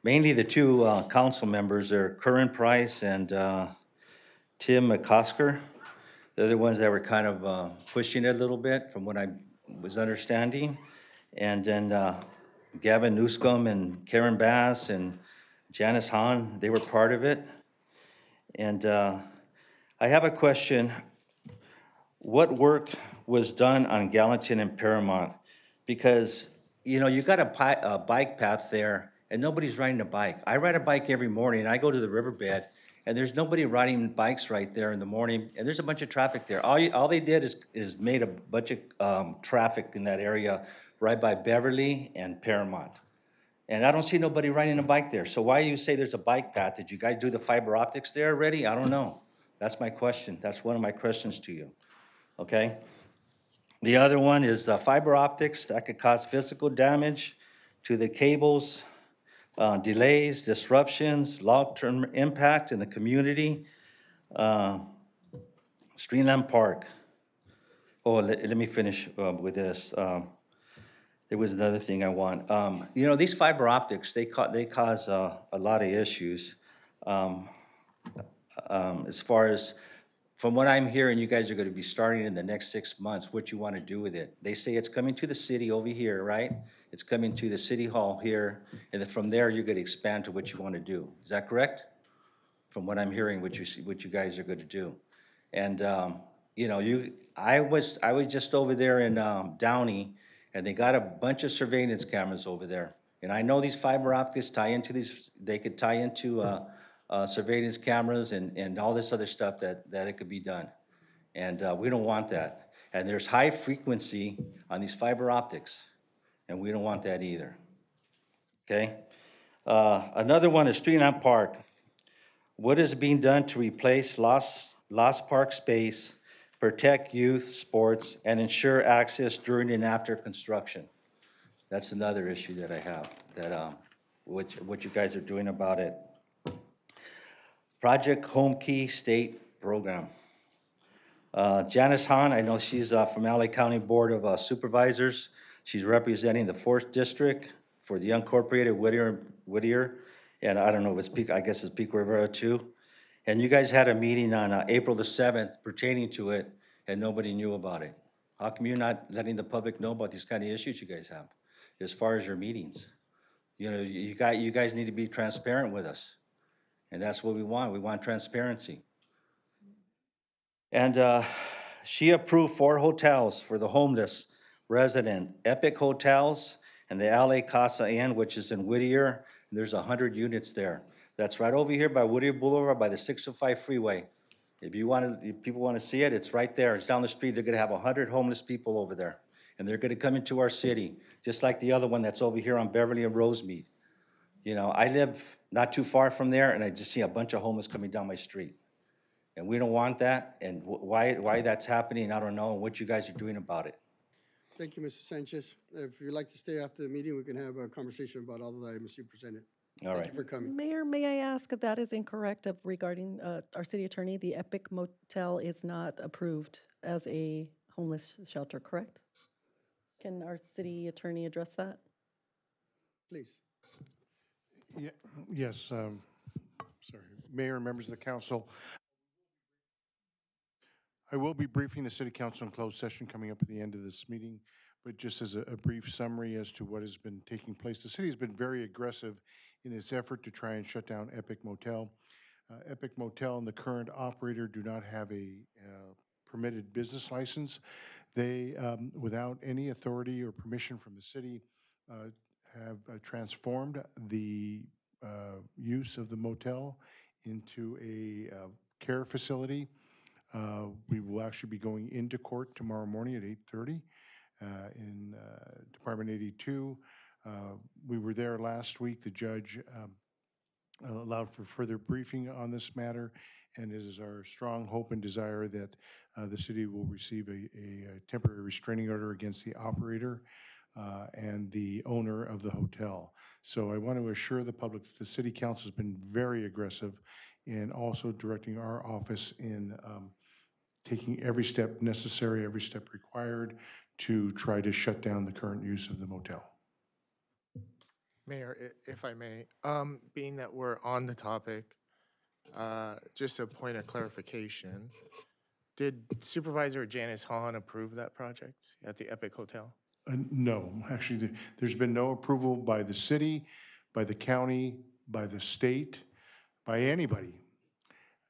Speaker 18: mainly the two council members are Curran Price and Tim McCosker. They're the ones that were kind of pushing it a little bit from what I was understanding. And then Gavin Newscomb and Karen Bass and Janice Hahn, they were part of it. And I have a question. What work was done on Gallatin and Paramount Because, you know, you got a bike path there, and nobody's riding a bike. I ride a bike every morning, I go to the riverbed, and there's nobody riding bikes right there in the morning, and there's a bunch of traffic there. All they did is made a bunch of, traffic in that area right by Beverly and Paramount. And I don't see nobody riding a bike there. So why you say there's a bike path? Did you guys do the fiber optics there already? I don't know. That's my question. That's one of my questions to you, okay? The other one is fiber optics that could cause physical damage to the cables, delays, disruptions, long-term impact in the community. Uh, Streamland Park. Oh, let me finish with this. There was another thing I want. You know, these fiber optics, they cause a lot of issues. Um, as far as, from what I'm hearing, you guys are gonna be starting in the next 6 months, what you wanna do with it. They say it's coming to the city over here, right? It's coming to the city hall here, and then from there, you're gonna expand to what you wanna do. Is that correct? From what I'm hearing, what you guys are gonna do. And, you know, I was just over there in, Downey, and they got a bunch of surveillance cameras over there. And I know these fiber optics tie into these, they could tie into, surveillance cameras and all this other stuff that it could be done. And, we don't want that. And there's high frequency on these fiber optics, and we don't want that either. Okay? Another one is Streamland Park. What is being done to replace lost park space, protect youth sports, and ensure access during and after construction? That's another issue that I have, that, what you guys are doing about it. Project Home Key State Program. Janice Hahn, I know she's from LA County Board of Supervisors. She's representing the 4th District for the unincorporated Whittier, and I don't know if it's Pico, I guess it's Pico Rivera too. And you guys had a meeting on April the 7th pertaining to it, and nobody knew about it. How come you're not letting the public know about these kind of issues you guys have, as far as your meetings? You know, you guys need to be transparent with us, and that's what we want. We want transparency. And she approved 4 hotels for the homeless resident, Epic Hotels and the LA Casa Inn, which is in Whittier. There's 100 units there. That's right over here by Whittier Boulevard by the 605 freeway. If people want to see it, it's right there. It's down the street. They're going to have 100 homeless people over there. And they're going to come into our city, just like the other one that's over here on Beverly and Rosemead. You know, I live not too far from there, and I just see a bunch of homeless coming down my street. And we don't want that, and why that's happening, I don't know, and what you guys are doing about it.
Speaker 1: Thank you, Mr. Sanchez. If you'd like to stay after the meeting, we can have a conversation about all the items you presented.
Speaker 18: All
Speaker 1: Thank
Speaker 18: right.
Speaker 1: you for coming.
Speaker 8: Mayor, may I ask if that is incorrect regarding our city attorney? The Epic Motel is not approved as a homeless shelter, correct? Can our city attorney address that?
Speaker 1: Please.
Speaker 9: Yeah, yes, sorry, Mayor and members of the council. I will be briefing the city council in closed session coming up at the end of this meeting, but just as a brief summary as to what has been taking place. The city has been very aggressive in its effort to try and shut down Epic Motel. Epic Motel and the current operator do not have a permitted business license. They, without any authority or permission from the city, have transformed the use of the motel into a care facility. We will actually be going into court tomorrow morning at 8:30 in Department 82. We were there last week. The judge allowed for further briefing on this matter, and it is our strong hope and desire that the city will receive a temporary restraining order against the operator and the owner of the hotel. So I want to assure the public that the city council has been very aggressive in also directing our office in taking every step necessary, every step required to try to shut down the current use of the motel.
Speaker 19: Mayor, if I may, being that we're on the topic, just a point of clarification. Did Supervisor Janice Hahn approve that project at the Epic Hotel?
Speaker 9: No, actually, there's been no approval by the city, by the county, by the state, by anybody.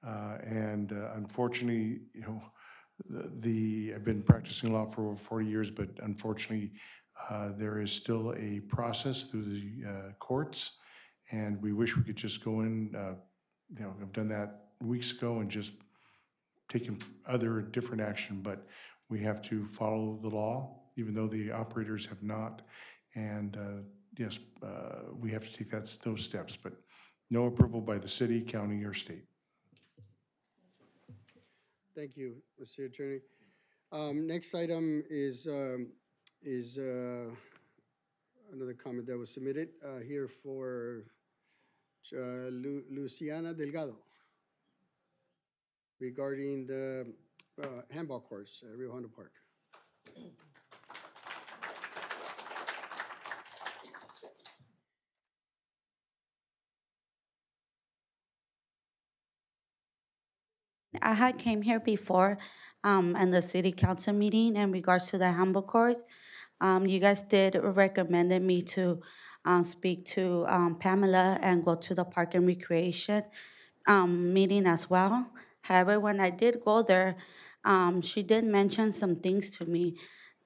Speaker 9: And unfortunately, you know, I've been practicing law for over 40 years, but unfortunately, There is still a process through the courts, and we wish we could just go in, I've done that weeks ago and just taken other different action, but we have to follow the law, even though the operators have not. And yes, we have to take those steps, but no approval by the city, county, or state.
Speaker 1: Thank you, Mr. Attorney. Next item is another comment that was submitted here for Luciana Delgado regarding the handball course at Rio Hondo Park.
Speaker 20: I had came here before in the city council meeting in regards to the handbook course. You guys did recommended me to speak to Pamela and go to the park and recreation meeting as well. However, when I did go there, she did mention some things to me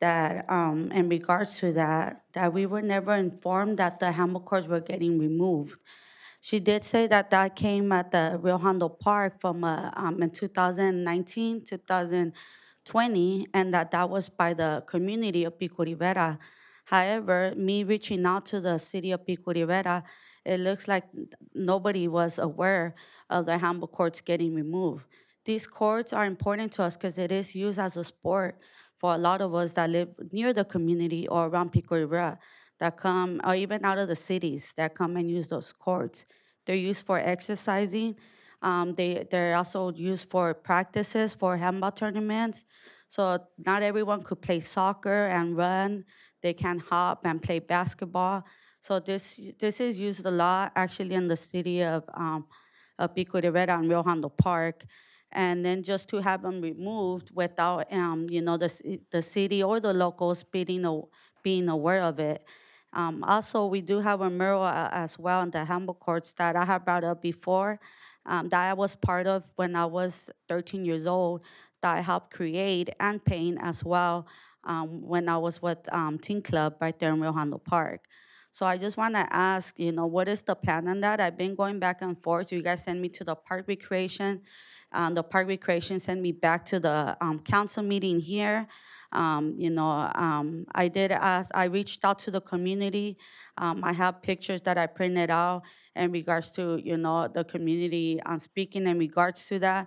Speaker 20: that in regards to that we were never informed that the handbook courts were getting removed. She did say that that came at the Rio Hondo Park from in 2019, 2020, and that that was by the community of Pico Rivera. However, me reaching out to the city of Pico Rivera, it looks like nobody was aware of the handball courts getting removed. These courts are important to us because it is used as a sport for a lot of us that live near the community or around Pico Rivera that come, or even out of the cities that come and use those courts. They're used for exercising. They're also used for practices for handball tournaments. So not everyone could play soccer and run. They can hop and play basketball. So this is used a lot actually in the city of Pico de Vera and Rio Hondo Park. And then just to have them removed without, the city or the locals being aware of it. Also, we do have a mural as well in the handball courts that I have brought up before, that I was part of when I was 13 years old, that I helped create and paint as well when I was with Teen Club right there in Rio Hondo Park. So I just want to ask, what is the plan on that? I've been going back and forth. You guys send me to the park recreation. The park recreation sent me back to the council meeting here. I did ask, I reached out to the community. I have pictures that I printed out in regards to, the community speaking in regards to that.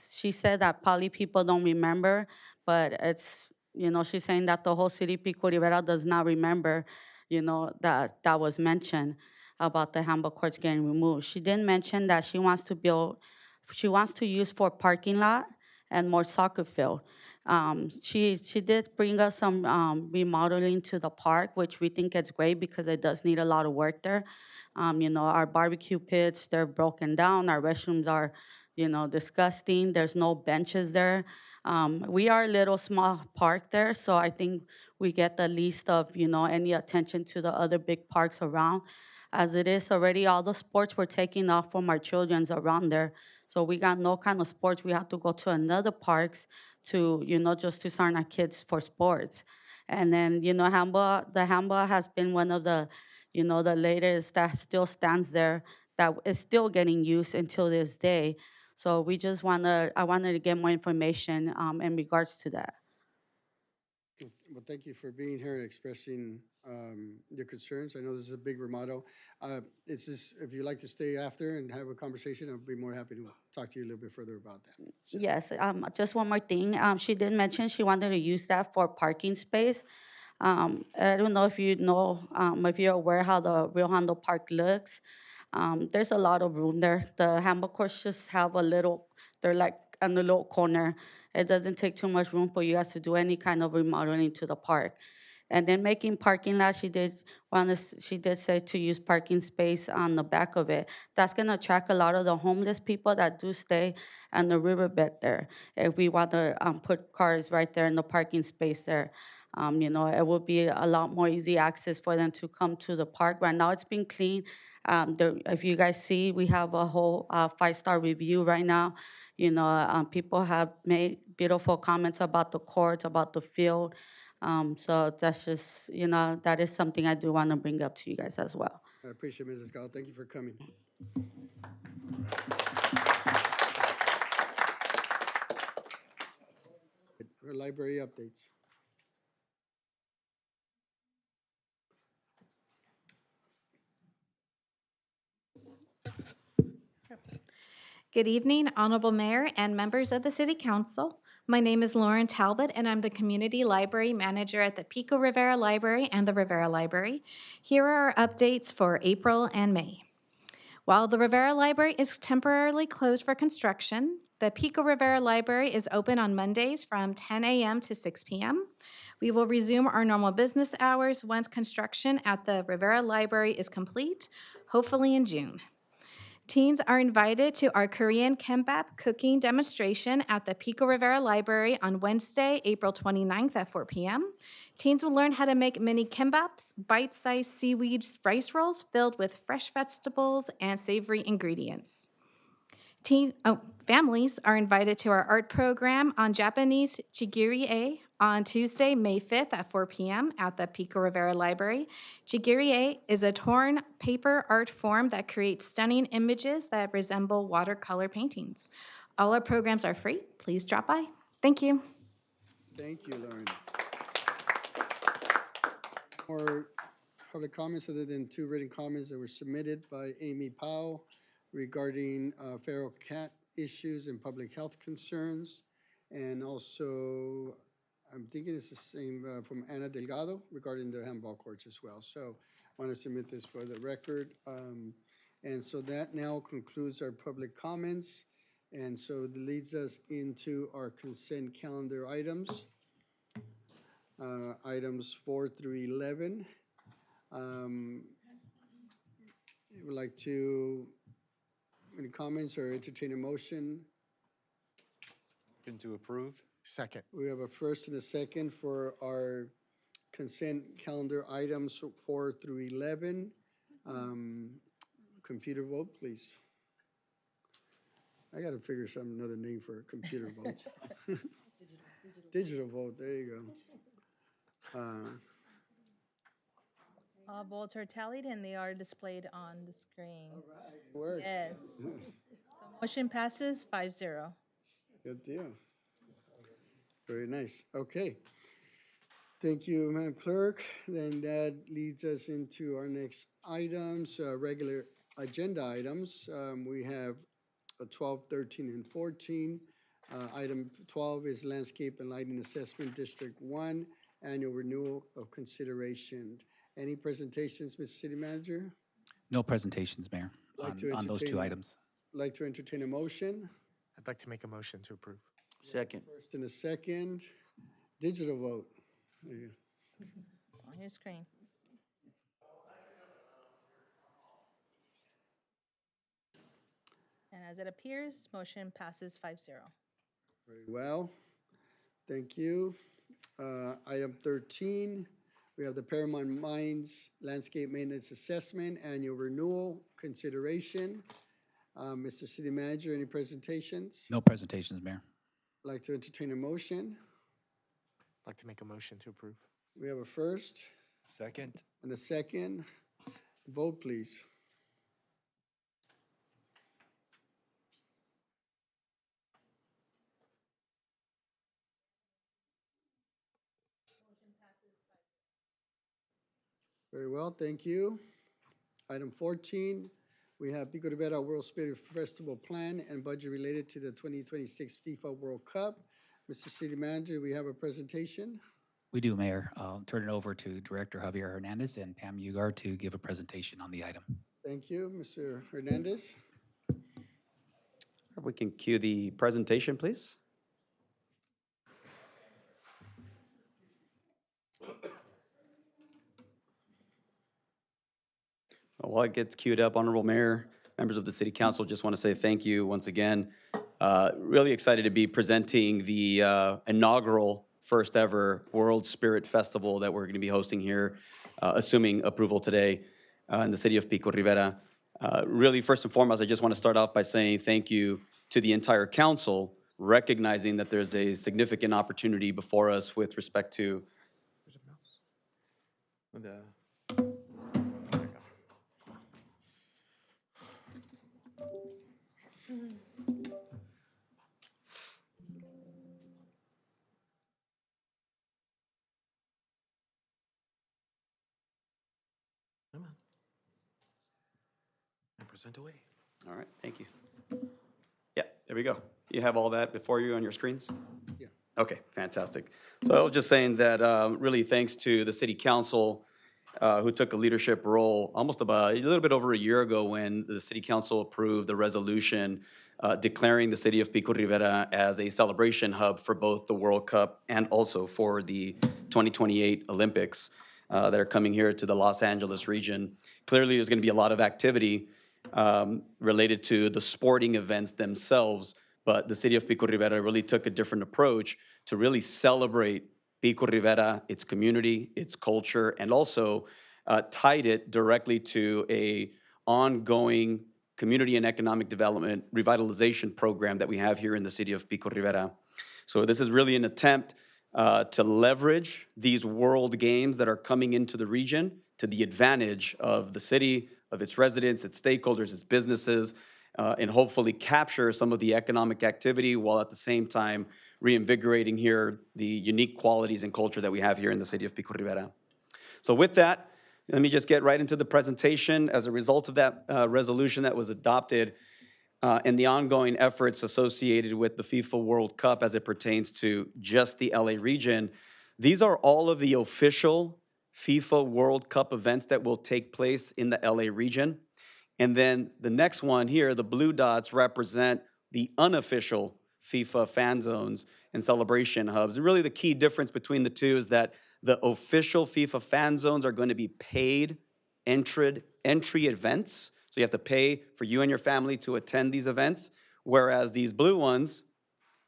Speaker 20: She said that probably people don't remember, but she's saying that the whole city Pico Rivera does not remember, that was mentioned about the handball courts getting removed. She did mention that she wants to use for parking lot and more soccer field. She did bring us some remodeling to the park, which we think is great because it does need a lot of work there. Our barbecue pits, they're broken down. Our restrooms are, disgusting. There's no benches there. We are a little small park there, so I think we get the least of, any attention to the other big parks around. As it is already, all the sports were taken off from our children's around there. So we got no kind of sports. We have to go to another parks to, just to sign our kids for sports. And then, the handball has been one of the, the latest that still stands there that is still getting used until this day. So I wanted to get more information in regards to that.
Speaker 1: Well, thank you for being here and expressing your concerns. I know this is a big remodel. It's just, if you'd like to stay after and have a conversation, I'll be more happy to talk to you a little bit further about that.
Speaker 20: Yes, just one more thing. She did mention she wanted to use that for parking space. I don't know if if you're aware how the Rio Hondo Park looks. There's a lot of room there. The handball courts just have they're like in the little corner. It doesn't take too much room for you guys to do any kind of remodeling to the park. And then making parking lot, she did say to use parking space on the back of it. That's gonna attract a lot of the homeless people that do stay on the riverbed there. If we want to put cars right there in the parking space there, it would be a lot more easy access for them to come to the park. Right now, it's been clean. If you guys see, we have a whole 5-star review right now. People have made beautiful comments about the courts, about the field. So that's just, that is something I do want to bring up to you guys as well.
Speaker 1: I appreciate Mrs. Gao. Thank you for coming. For library updates.
Speaker 21: Good evening, Honorable Mayor and members of the City Council. My name is Lauren Talbot, and I'm the Community Library Manager at the Pico Rivera Library and the Rivera Library. Here are our updates for April and May. While the Rivera Library is temporarily closed for construction, the Pico Rivera Library is open on Mondays from 10 a.m. to 6 p.m. We will resume our normal business hours once construction at the Rivera Library is complete, hopefully in June. Teens are invited to our Korean kimbap cooking demonstration at the Pico Rivera Library on Wednesday, April 29th at 4 p.m. Teens will learn how to make mini kimbaps, bite-sized seaweed rice rolls filled with fresh vegetables and savory ingredients. Families are invited to our art program on Japanese Chigiri-e on Tuesday, May 5th at 4 p.m. at the Pico Rivera Library. Chigiri-e is a torn paper art form that creates stunning images that resemble watercolor paintings. All our programs are free. Please drop by. Thank you.
Speaker 1: Thank you, Lauren. More public comments other than two written comments that were submitted by Amy Powell regarding feral cat issues and public health concerns. And also, I'm thinking it's the same from Ana Delgado regarding the handball courts as well. So I want to submit this for the record. And so that now concludes our public comments. And so it leads us into our consent calendar items. Items 4 through 11. Would like to, any comments or entertain a motion?
Speaker 11: Motion to approve.
Speaker 19: Second.
Speaker 1: We have a first and a second for our consent calendar items 4 through 11. Computer vote, please. I got to figure another name for a computer vote. Digital vote, there you go.
Speaker 2: All votes are tallied and they are displayed on the screen.
Speaker 1: It worked.
Speaker 2: Yes. So motion passes 5-0.
Speaker 1: Good deal. Very nice. Okay. Thank you, Madam Clerk. Then that leads us into our next items, regular agenda items. We have 12, 13, and 14. Item 12 is Landscape and Lighting Assessment District 1, Annual Renewal of Consideration. Any presentations, Mr. City Manager?
Speaker 13: No presentations, Mayor,
Speaker 1: Like to
Speaker 13: on those two items.
Speaker 1: Like to entertain a motion?
Speaker 19: I'd like to make a motion to approve.
Speaker 3: Second.
Speaker 1: First and a second. Digital vote. There you go.
Speaker 2: On your screen. And as it appears, motion passes 5-0.
Speaker 1: Very well. Thank you. Item 13, we have the Paramount Mines Landscape Maintenance Assessment Annual Renewal Consideration. Mr. City Manager, any presentations?
Speaker 13: No presentations, Mayor.
Speaker 1: Like to entertain a motion?
Speaker 19: I'd like to make a motion to approve.
Speaker 1: We have a first
Speaker 11: Second.
Speaker 1: and a second. Vote, please. Very well, thank you. Item 14, we have Pico Rivera World Spirit Festival Plan and budget related to the 2026 FIFA World Cup. Mr. City Manager, we have a presentation.
Speaker 13: We do, Mayor. I'll turn it over to Director Javier Hernandez and Pam Ugar to give a presentation on the item.
Speaker 1: Thank you, Mr. Hernandez.
Speaker 22: We can cue the presentation, please. While it gets queued up, Honorable Mayor, members of the City Council, just want to say thank you once again. Really excited to be presenting the inaugural first ever World Spirit Festival that we're going to be hosting here, assuming approval today in the city of Pico Rivera. Really, first and foremost, I just want to start off by saying thank you to the entire council, recognizing that there's a significant opportunity before us with respect to
Speaker 19: The, come on. And present away.
Speaker 22: All right, thank you. Yeah, there we go. You have all that before you on your screens?
Speaker 1: Yeah.
Speaker 22: Okay, fantastic. So I was just saying that really thanks to the city council who took a leadership role almost about a little bit over a year ago when the city council approved the resolution declaring the city of Pico Rivera as a celebration hub for both the World Cup and also for the 2028 Olympics that are coming here to the Los Angeles region. Clearly, there's going to be a lot of activity related to the sporting events themselves, but the city of Pico Rivera really took a different approach to really celebrate Pico Rivera, its community, its culture, and also tied it directly to a ongoing community and economic development revitalization program that we have here in the city of Pico Rivera. So this is really an attempt to leverage these world games that are coming into the region to the advantage of the city, of its residents, its stakeholders, its businesses, and hopefully capture some of the economic activity while at the same time reinvigorating here the unique qualities and culture that we have here in the city of Pico Rivera. So with that, let me just get right into the presentation. As a result of that resolution that was adopted and the ongoing efforts associated with the FIFA World Cup as it pertains to just the LA region, these are all of the official FIFA World Cup events that will take place in the LA region. And then the next one here, the blue dots represent the unofficial FIFA fan zones and celebration hubs. And really the key difference between the two is that the official FIFA fan zones are going to be paid entry events. So you have to pay for you and your family to attend these events. Whereas these blue ones,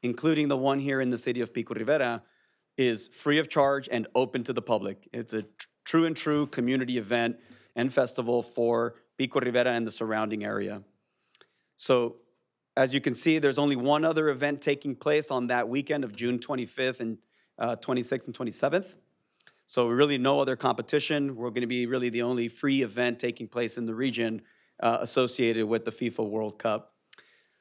Speaker 22: including the one here in the city of Pico Rivera, is free of charge and open to the public. It's a true and true community event and festival for Pico Rivera and the surrounding area. So as you can see, there's only one other event taking place on that weekend of June 25th and 26th and 27th. So really no other competition. We're going to be really the only free event taking place in the region associated with the FIFA World Cup.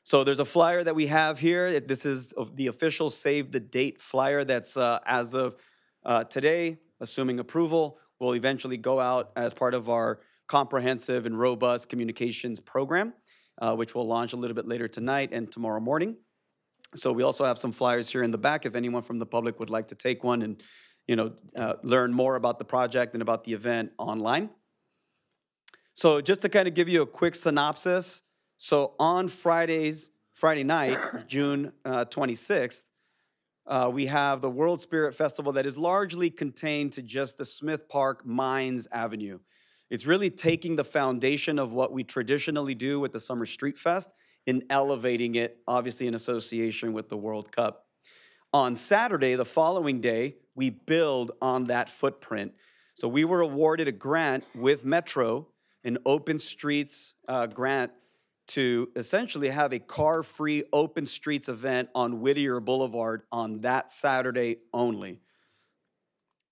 Speaker 22: So there's a flyer that we have here. This is the official save the date flyer that's as of today, assuming approval, will eventually go out as part of our comprehensive and robust communications program, which will launch a little bit later tonight and tomorrow morning. So we also have some flyers here in the back if anyone from the public would like to take one and learn more about the project and about the event online. So just to kind of give you a quick synopsis, so on Friday night, June 26th, we have the World Spirit Festival that is largely contained to just the Smith Park Mines Avenue. It's really taking the foundation of what we traditionally do with the Summer Street Fest and elevating it, obviously in association with the World Cup. On Saturday, the following day, we build on that footprint. So we were awarded a grant with Metro, an open streets grant to essentially have a car-free open streets event on Whittier Boulevard on that Saturday only.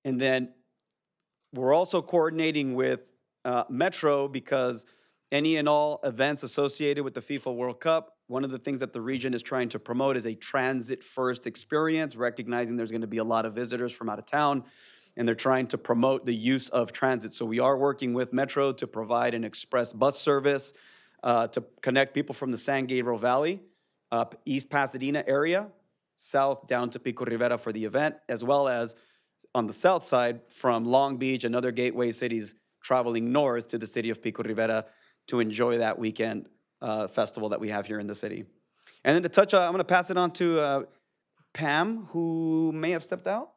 Speaker 22: And then we're also coordinating with Metro because any and all events associated with the FIFA World Cup, one of the things that the region is trying to promote is a transit-first experience, recognizing there's going to be a lot of visitors from out of town, and they're trying to promote the use of transit. So we are working with Metro to provide an express bus service to connect people from the San Gabriel Valley, up East Pasadena area, south down to Pico Rivera for the event, as well as on the south side from Long Beach and other gateway cities traveling north to the city of Pico Rivera to enjoy that weekend festival that we have here in the city. And then to touch, I'm going to pass it on to Pam, who may have stepped out.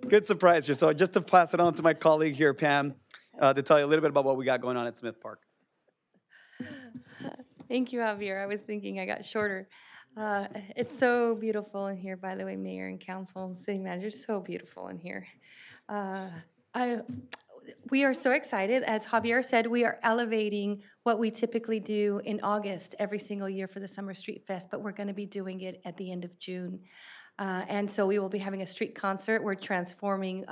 Speaker 22: Good surprise here. So just to pass it on to my colleague here, Pam, to tell you a little bit about what we got going on at Smith Park.
Speaker 14: Thank you, Javier. I was thinking I got shorter. It's so beautiful in here, by the way, Mayor and Council and City Manager, so beautiful in here. I We are so excited. As Javier said, we are elevating what we typically do in August every single year for the Summer Street Fest, but we're going to be doing it at the end of June. And so we will be having a street concert. We're transforming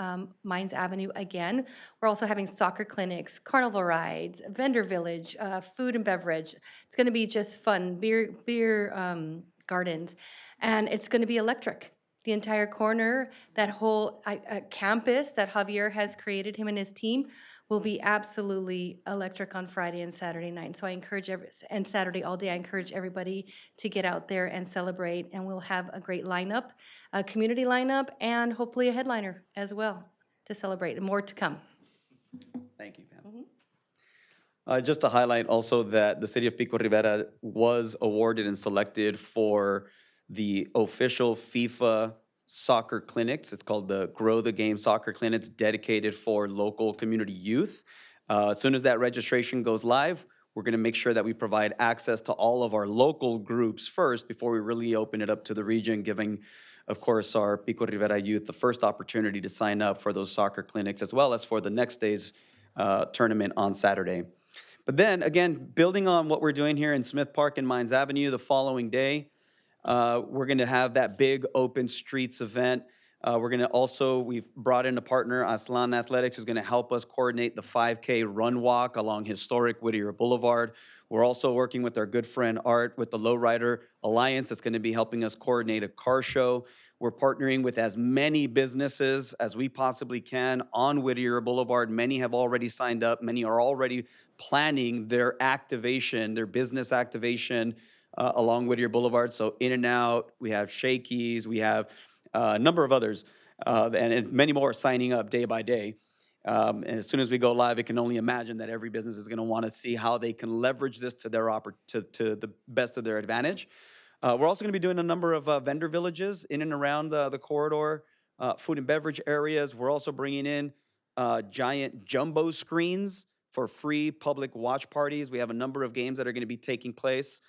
Speaker 14: Mines Avenue again. We're also having soccer clinics, carnival rides, vendor village, food and beverage. It's going to be just fun, beer gardens, and it's going to be electric. The entire corner, that whole campus that Javier has created, him and his team, will be absolutely electric on Friday and Saturday night. So I encourage and Saturday all day, I encourage everybody to get out there and celebrate. And we'll have a great lineup, a community lineup, and hopefully a headliner as well to celebrate, and more to come.
Speaker 22: Thank you, Pam. Just to highlight also that the city of Pico Rivera was awarded and selected for the official FIFA soccer clinics. It's called the Grow the Game Soccer Clinics, dedicated for local community youth. As soon as that registration goes live, we're going to make sure that we provide access to all of our local groups first before we really open it up to the region, giving, of course, our Pico Rivera youth the first opportunity to sign up for those soccer clinics, as well as for the next day's tournament on Saturday. But then again, building on what we're doing here in Smith Park and Mines Avenue the following day, we're going to have that big open streets event. We're going to also, we've brought in a partner, Aslan Athletics, who's going to help us coordinate the 5K run walk along historic Whittier Boulevard. We're also working with our good friend Art with the Lowrider Alliance that's going to be helping us coordinate a car show. We're partnering with as many businesses as we possibly can on Whittier Boulevard. Many have already signed up. Many are already planning their activation, their business activation along Whittier Boulevard. So In-N-Out, we have Shakey's, we have a number of others, and many more signing up day by day. And as soon as we go live, I can only imagine that every business is going to want to see how they can leverage this to their to the best of their advantage. We're also going to be doing a number of vendor villages in and around the corridor, food and beverage areas. We're also bringing in giant jumbo screens for free public watch parties. We have a number of games that are going to be taking place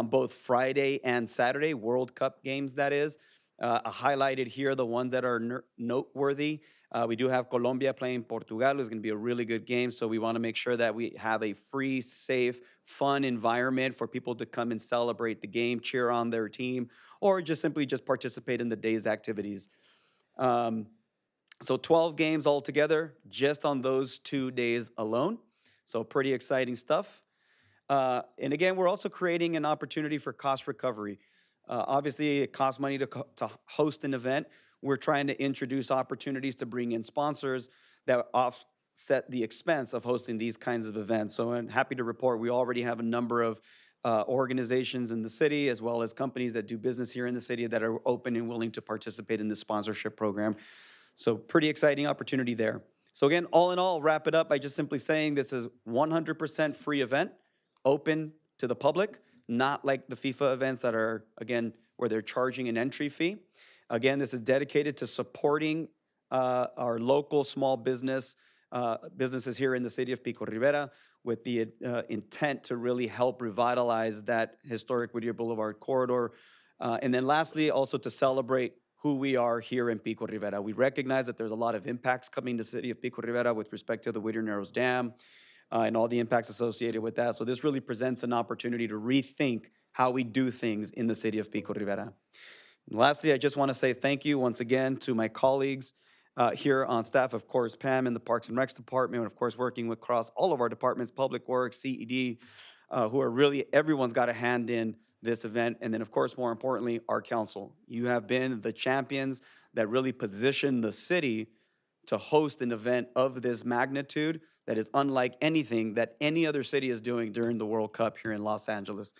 Speaker 22: both Friday and Saturday, World Cup games, that is. Highlighted here, the ones that are noteworthy. We do have Colombia playing Portugal. It's going to be a really good game, so we want to make sure that we have a free, safe, fun environment for people to come and celebrate the game, cheer on their team, or just simply just participate in the day's activities. So 12 games altogether, just on those 2 days alone. So pretty exciting stuff. And again, we're also creating an opportunity for cost recovery. Obviously, it costs money to host an event. We're trying to introduce opportunities to bring in sponsors that offset the expense of hosting these kinds of events. So I'm happy to report we already have a number of organizations in the city, as well as companies that do business here in the city, that are open and willing to participate in this sponsorship program. So pretty exciting opportunity there. So again, all in all, wrap it up by just simply saying this is 100% free event, open to the public, not like the FIFA events that are, again, where they're charging an entry fee. Again, this is dedicated to supporting our local small businesses here in the city of Pico Rivera, with the intent to really help revitalize that historic Whittier Boulevard corridor. And then lastly, also to celebrate who we are here in Pico Rivera. We recognize that there's a lot of impacts coming to the city of Pico Rivera with respect to the Whittier Narrows Dam, and all the impacts associated with that. So this really presents an opportunity to rethink how we do things in the city of Pico Rivera. And lastly, I just want to say thank you once again to my colleagues here on staff, of course, Pam in the Parks and Recs department, and of course, working across all of our departments, Public Works, CED, who are really, everyone's got a hand in this event. And then, of course, more importantly, our council. You have been the champions that really position the city to host an event of this magnitude that is unlike anything that any other city is doing during the World Cup here in Los Angeles,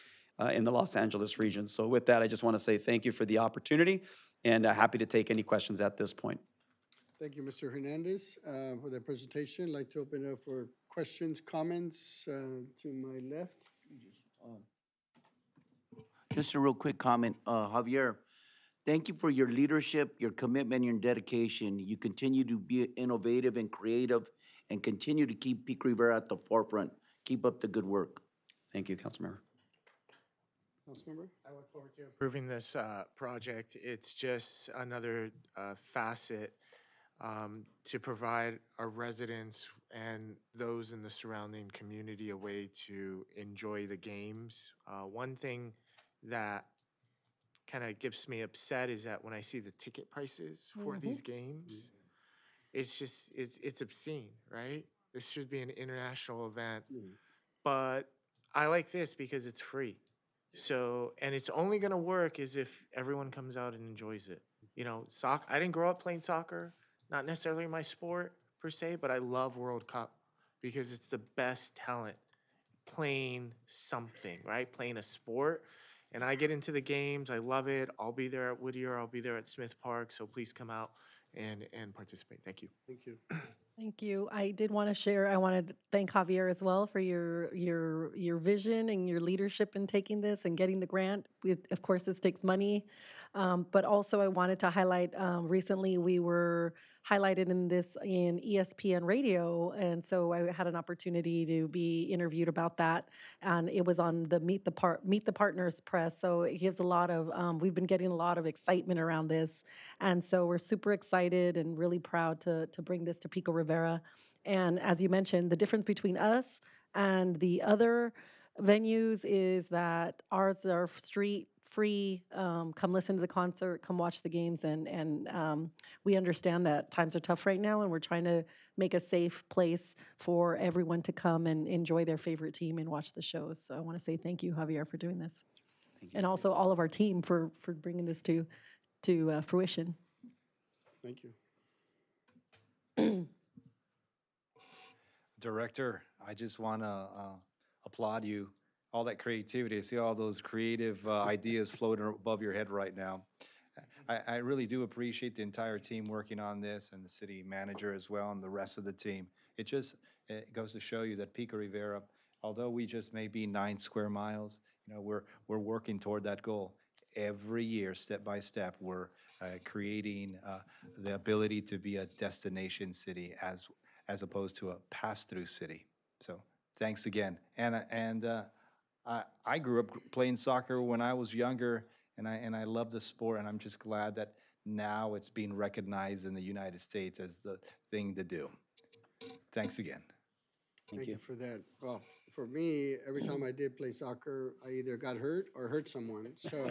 Speaker 22: in the Los Angeles region. So with that, I just want to say thank you for the opportunity, and happy to take any questions at this point.
Speaker 1: Thank you, Mr. Hernandez, for that presentation. I'd like to open it up for questions, comments to my left.
Speaker 3: Just a real quick comment, Javier. Thank you for your leadership, your commitment, your dedication. You continue to be innovative and creative, and continue to keep Pico Rivera at the forefront. Keep up the good work.
Speaker 22: Thank you, Councilmember.
Speaker 1: Councilmember?
Speaker 19: I look forward to approving this project. It's just another facet to provide our residents and those in the surrounding community a way to enjoy the games. One thing that kind of gets me upset is that when I see the ticket prices for these games, it's just it's obscene, right? This should be an international event, but I like this because it's free. So, and it's only gonna work is if everyone comes out and enjoys it. You know, I didn't grow up playing soccer, not necessarily my sport per se, but I love World Cup because it's the best talent playing something, right? Playing a sport. And I get into the games. I love it. I'll be there at Whittier. I'll be there at Smith Park. So please come out and participate. Thank you.
Speaker 1: Thank you.
Speaker 8: Thank you. I did want to share, I wanted to thank Javier as well for your vision and your leadership in taking this and getting the grant. Of course, this takes money. But also I wanted to highlight, recently we were highlighted in this in ESPN radio. And so I had an opportunity to be interviewed about that. And it was on the Meet the Partners press. So it gives a lot of, we've been getting a lot of excitement around this. And so we're super excited and really proud to bring this to Pico Rivera. And as you mentioned, the difference between us and the other venues is that ours are street free. Come listen to the concert, come watch the games, and we understand that times are tough right now, and we're trying to make a safe place for everyone to come and enjoy their favorite team and watch the shows. So I want to say thank you, Javier, for doing this, and also all of our team for bringing this to fruition.
Speaker 1: Thank you.
Speaker 11: Director, I just want to applaud you. All that creativity. I see all those creative ideas floating above your head right now. I really do appreciate the entire team working on this and the city manager as well and the rest of the team. It goes to show you that Pico Rivera, although we just may be 9 square miles, we're working toward that goal. Every year, step by step, we're creating the ability to be a destination city as opposed to a pass-through city. So thanks again. I grew up playing soccer when I was younger, and I love the sport, and I'm just glad that now it's being recognized in the United States as the thing to do. Thanks again.
Speaker 1: Thank you for that. Well, for me, every time I did play soccer, I either got hurt or hurt someone. So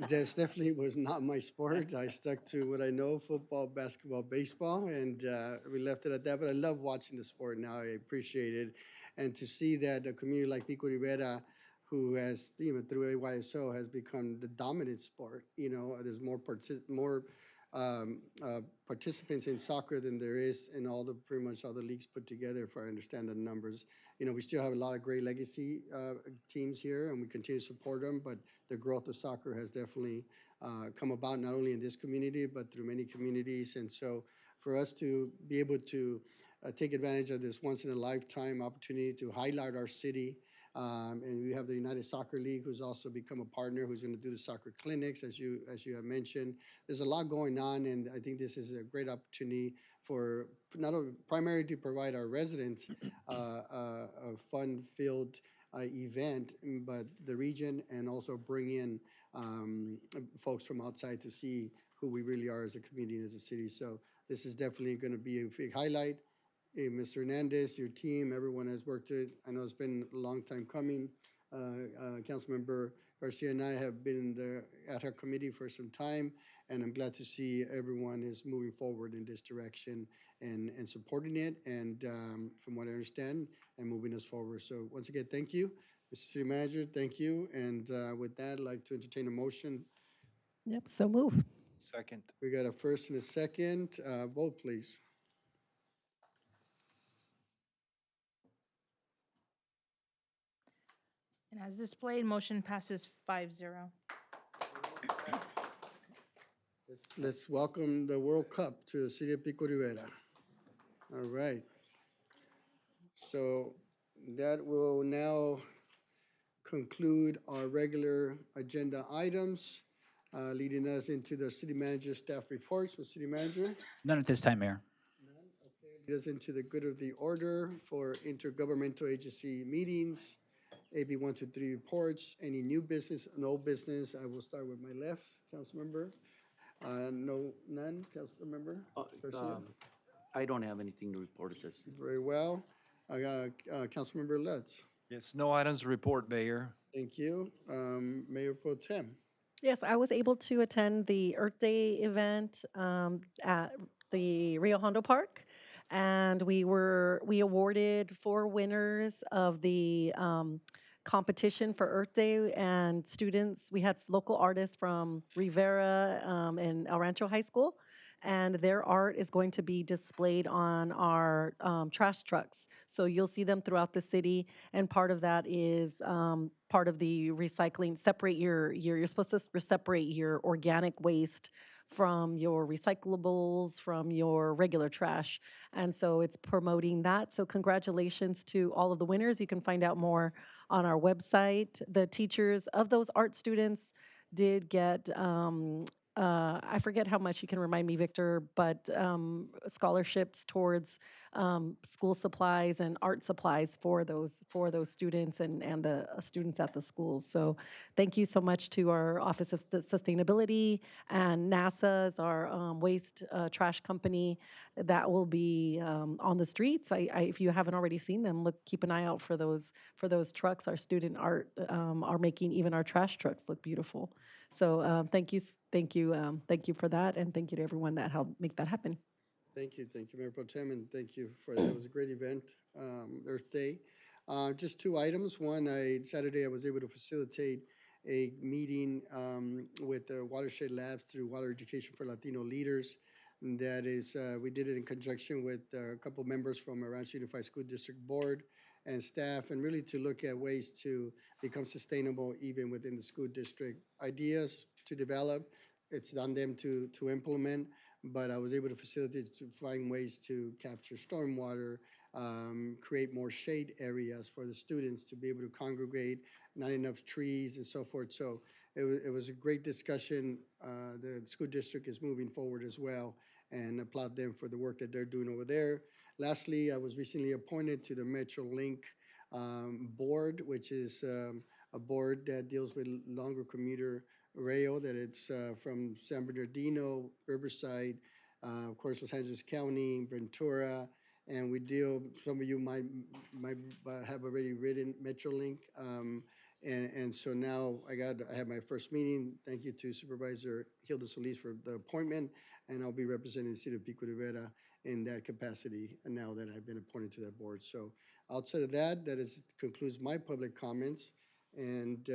Speaker 1: this definitely was not my sport. I stuck to what I know: football, basketball, baseball, and we left it at that. But I love watching the sport now. I appreciate it, and to see that a community like Pico Rivera, who has through AYSO has become the dominant sport. There's more participants in soccer than there is in pretty much all the leagues put together, if I understand the numbers. We still have a lot of great legacy teams here, and we continue to support them, but the growth of soccer has definitely come about not only in this community, but through many communities. And so for us to be able to take advantage of this once-in-a-lifetime opportunity to highlight our city, and we have the United Soccer League, who's also become a partner, who's going to do the soccer clinics, as you have mentioned. There's a lot going on, and I think this is a great opportunity for not only primarily to provide our residents a fun-filled event, but the region, and also bring in folks from outside to see who we really are as a community and as a city. So this is definitely going to be a big highlight. Hey, Mr. Hernandez, your team, everyone has worked it. I know it's been a long time coming. Councilmember Garcia and I have been in the ad hoc committee for some time, and I'm glad to see everyone is moving forward in this direction and supporting it, and from what I understand, and moving us forward. So once again, thank you. Mr. City Manager, thank you. And with that, I'd like to entertain a motion.
Speaker 8: Yep, so move.
Speaker 11: Second.
Speaker 1: We got a first and a second. Vote, please.
Speaker 2: And as displayed, motion passes 5-0.
Speaker 1: Let's welcome the World Cup to the city of Pico Rivera. All right. So that will now conclude our regular agenda items, leading us into the city manager staff reports. With city manager,
Speaker 13: None at this time, Mayor.
Speaker 1: lead us into the good of the order for intergovernmental agency meetings, AB 123 reports, any new business and old business. I will start with my left, council member. None, Councilmember Garcia?
Speaker 3: I don't have anything to report at this.
Speaker 1: Very well. Councilmember Lutz?
Speaker 11: Yes, no items to report, Mayor.
Speaker 1: Thank you. Mayor Pro Tem?
Speaker 8: Yes, I was able to attend the Earth Day event at the Rio Hondo Park, and we awarded 4 winners of the competition for Earth Day and students. We had local artists from Rivera and El Rancho High School, and their art is going to be displayed on our trash trucks. So you'll see them throughout the city, and part of that is part of the recycling. Separate you're supposed to separate your organic waste from your recyclables, from your regular trash. And so it's promoting that. So congratulations to all of the winners. You can find out more on our website. The teachers of those art students did get I forget how much, you can remind me, Victor, but scholarships towards school supplies and art supplies for those students and the students at the schools. So thank you so much to our Office of Sustainability and NASA's our waste trash company that will be on the streets. If you haven't already seen them, keep an eye out for those trucks. Our student art are making even our trash trucks look beautiful. So thank you for that, and thank you to everyone that helped make that happen.
Speaker 1: Thank you, Mayor Pro Tem, and thank you for that. It was a great event, Earth Day. Just 2 items. One, Saturday I was able to facilitate a meeting with the Watershed Labs through Water Education for Latino Leaders. And that is, we did it in conjunction with a couple members from Rancho Unified School District Board and staff, and really to look at ways to become sustainable even within the school district. Ideas to develop, it's on them to implement, but I was able to facilitate to find ways to capture stormwater, create more shade areas for the students to be able to congregate, not enough trees and so forth. So it was a great discussion. The school district is moving forward as well, and applaud them for the work that they're doing over there. Lastly, I was recently appointed to the MetroLink board, which is a board that deals with longer commuter rail, that it's from San Bernardino, Riverside, of course, Los Angeles County, Ventura, and we deal, some of you might have already ridden MetroLink. And so now I have my first meeting. Thank you to Supervisor Hilda Solis for the appointment, and I'll be representing the city of Pico Rivera in that capacity now that I've been appointed to that board. So outside of that, concludes my public comments, and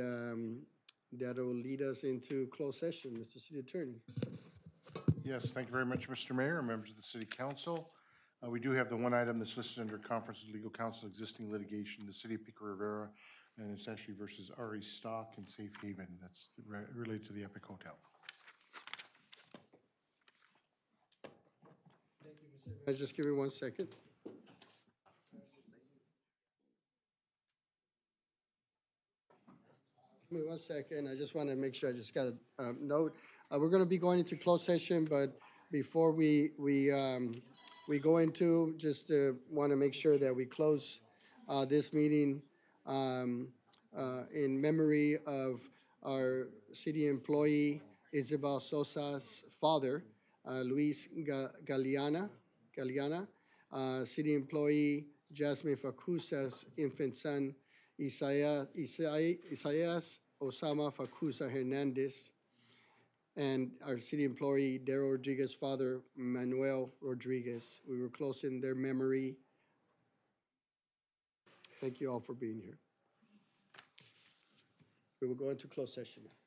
Speaker 1: that'll lead us into closed session. Mr. City Attorney.
Speaker 9: Yes, thank you very much, Mr. Mayor and members of the City Council. We do have the one item that's listed under Conference of Legal Counsel, existing litigation, the City of Pico Rivera, and it's actually versus RE Stock and Safe Haven. That's related to the Epic Hotel.
Speaker 1: Just give me 1 second. Give me 1 second. I just want to make sure I just got a note. We're going to be going into closed session, but before we go into, just want to make sure that we close this meeting in memory of our city employee Isabel Sosa's father, Luis Galeana, city employee Jasmine Facusa's infant son, Isaias Osama Facusa Hernandez, and our city employee Daryl Rodriguez's father, Manuel Rodriguez. We were close in their memory. Thank you all for being here. We will go into closed session now.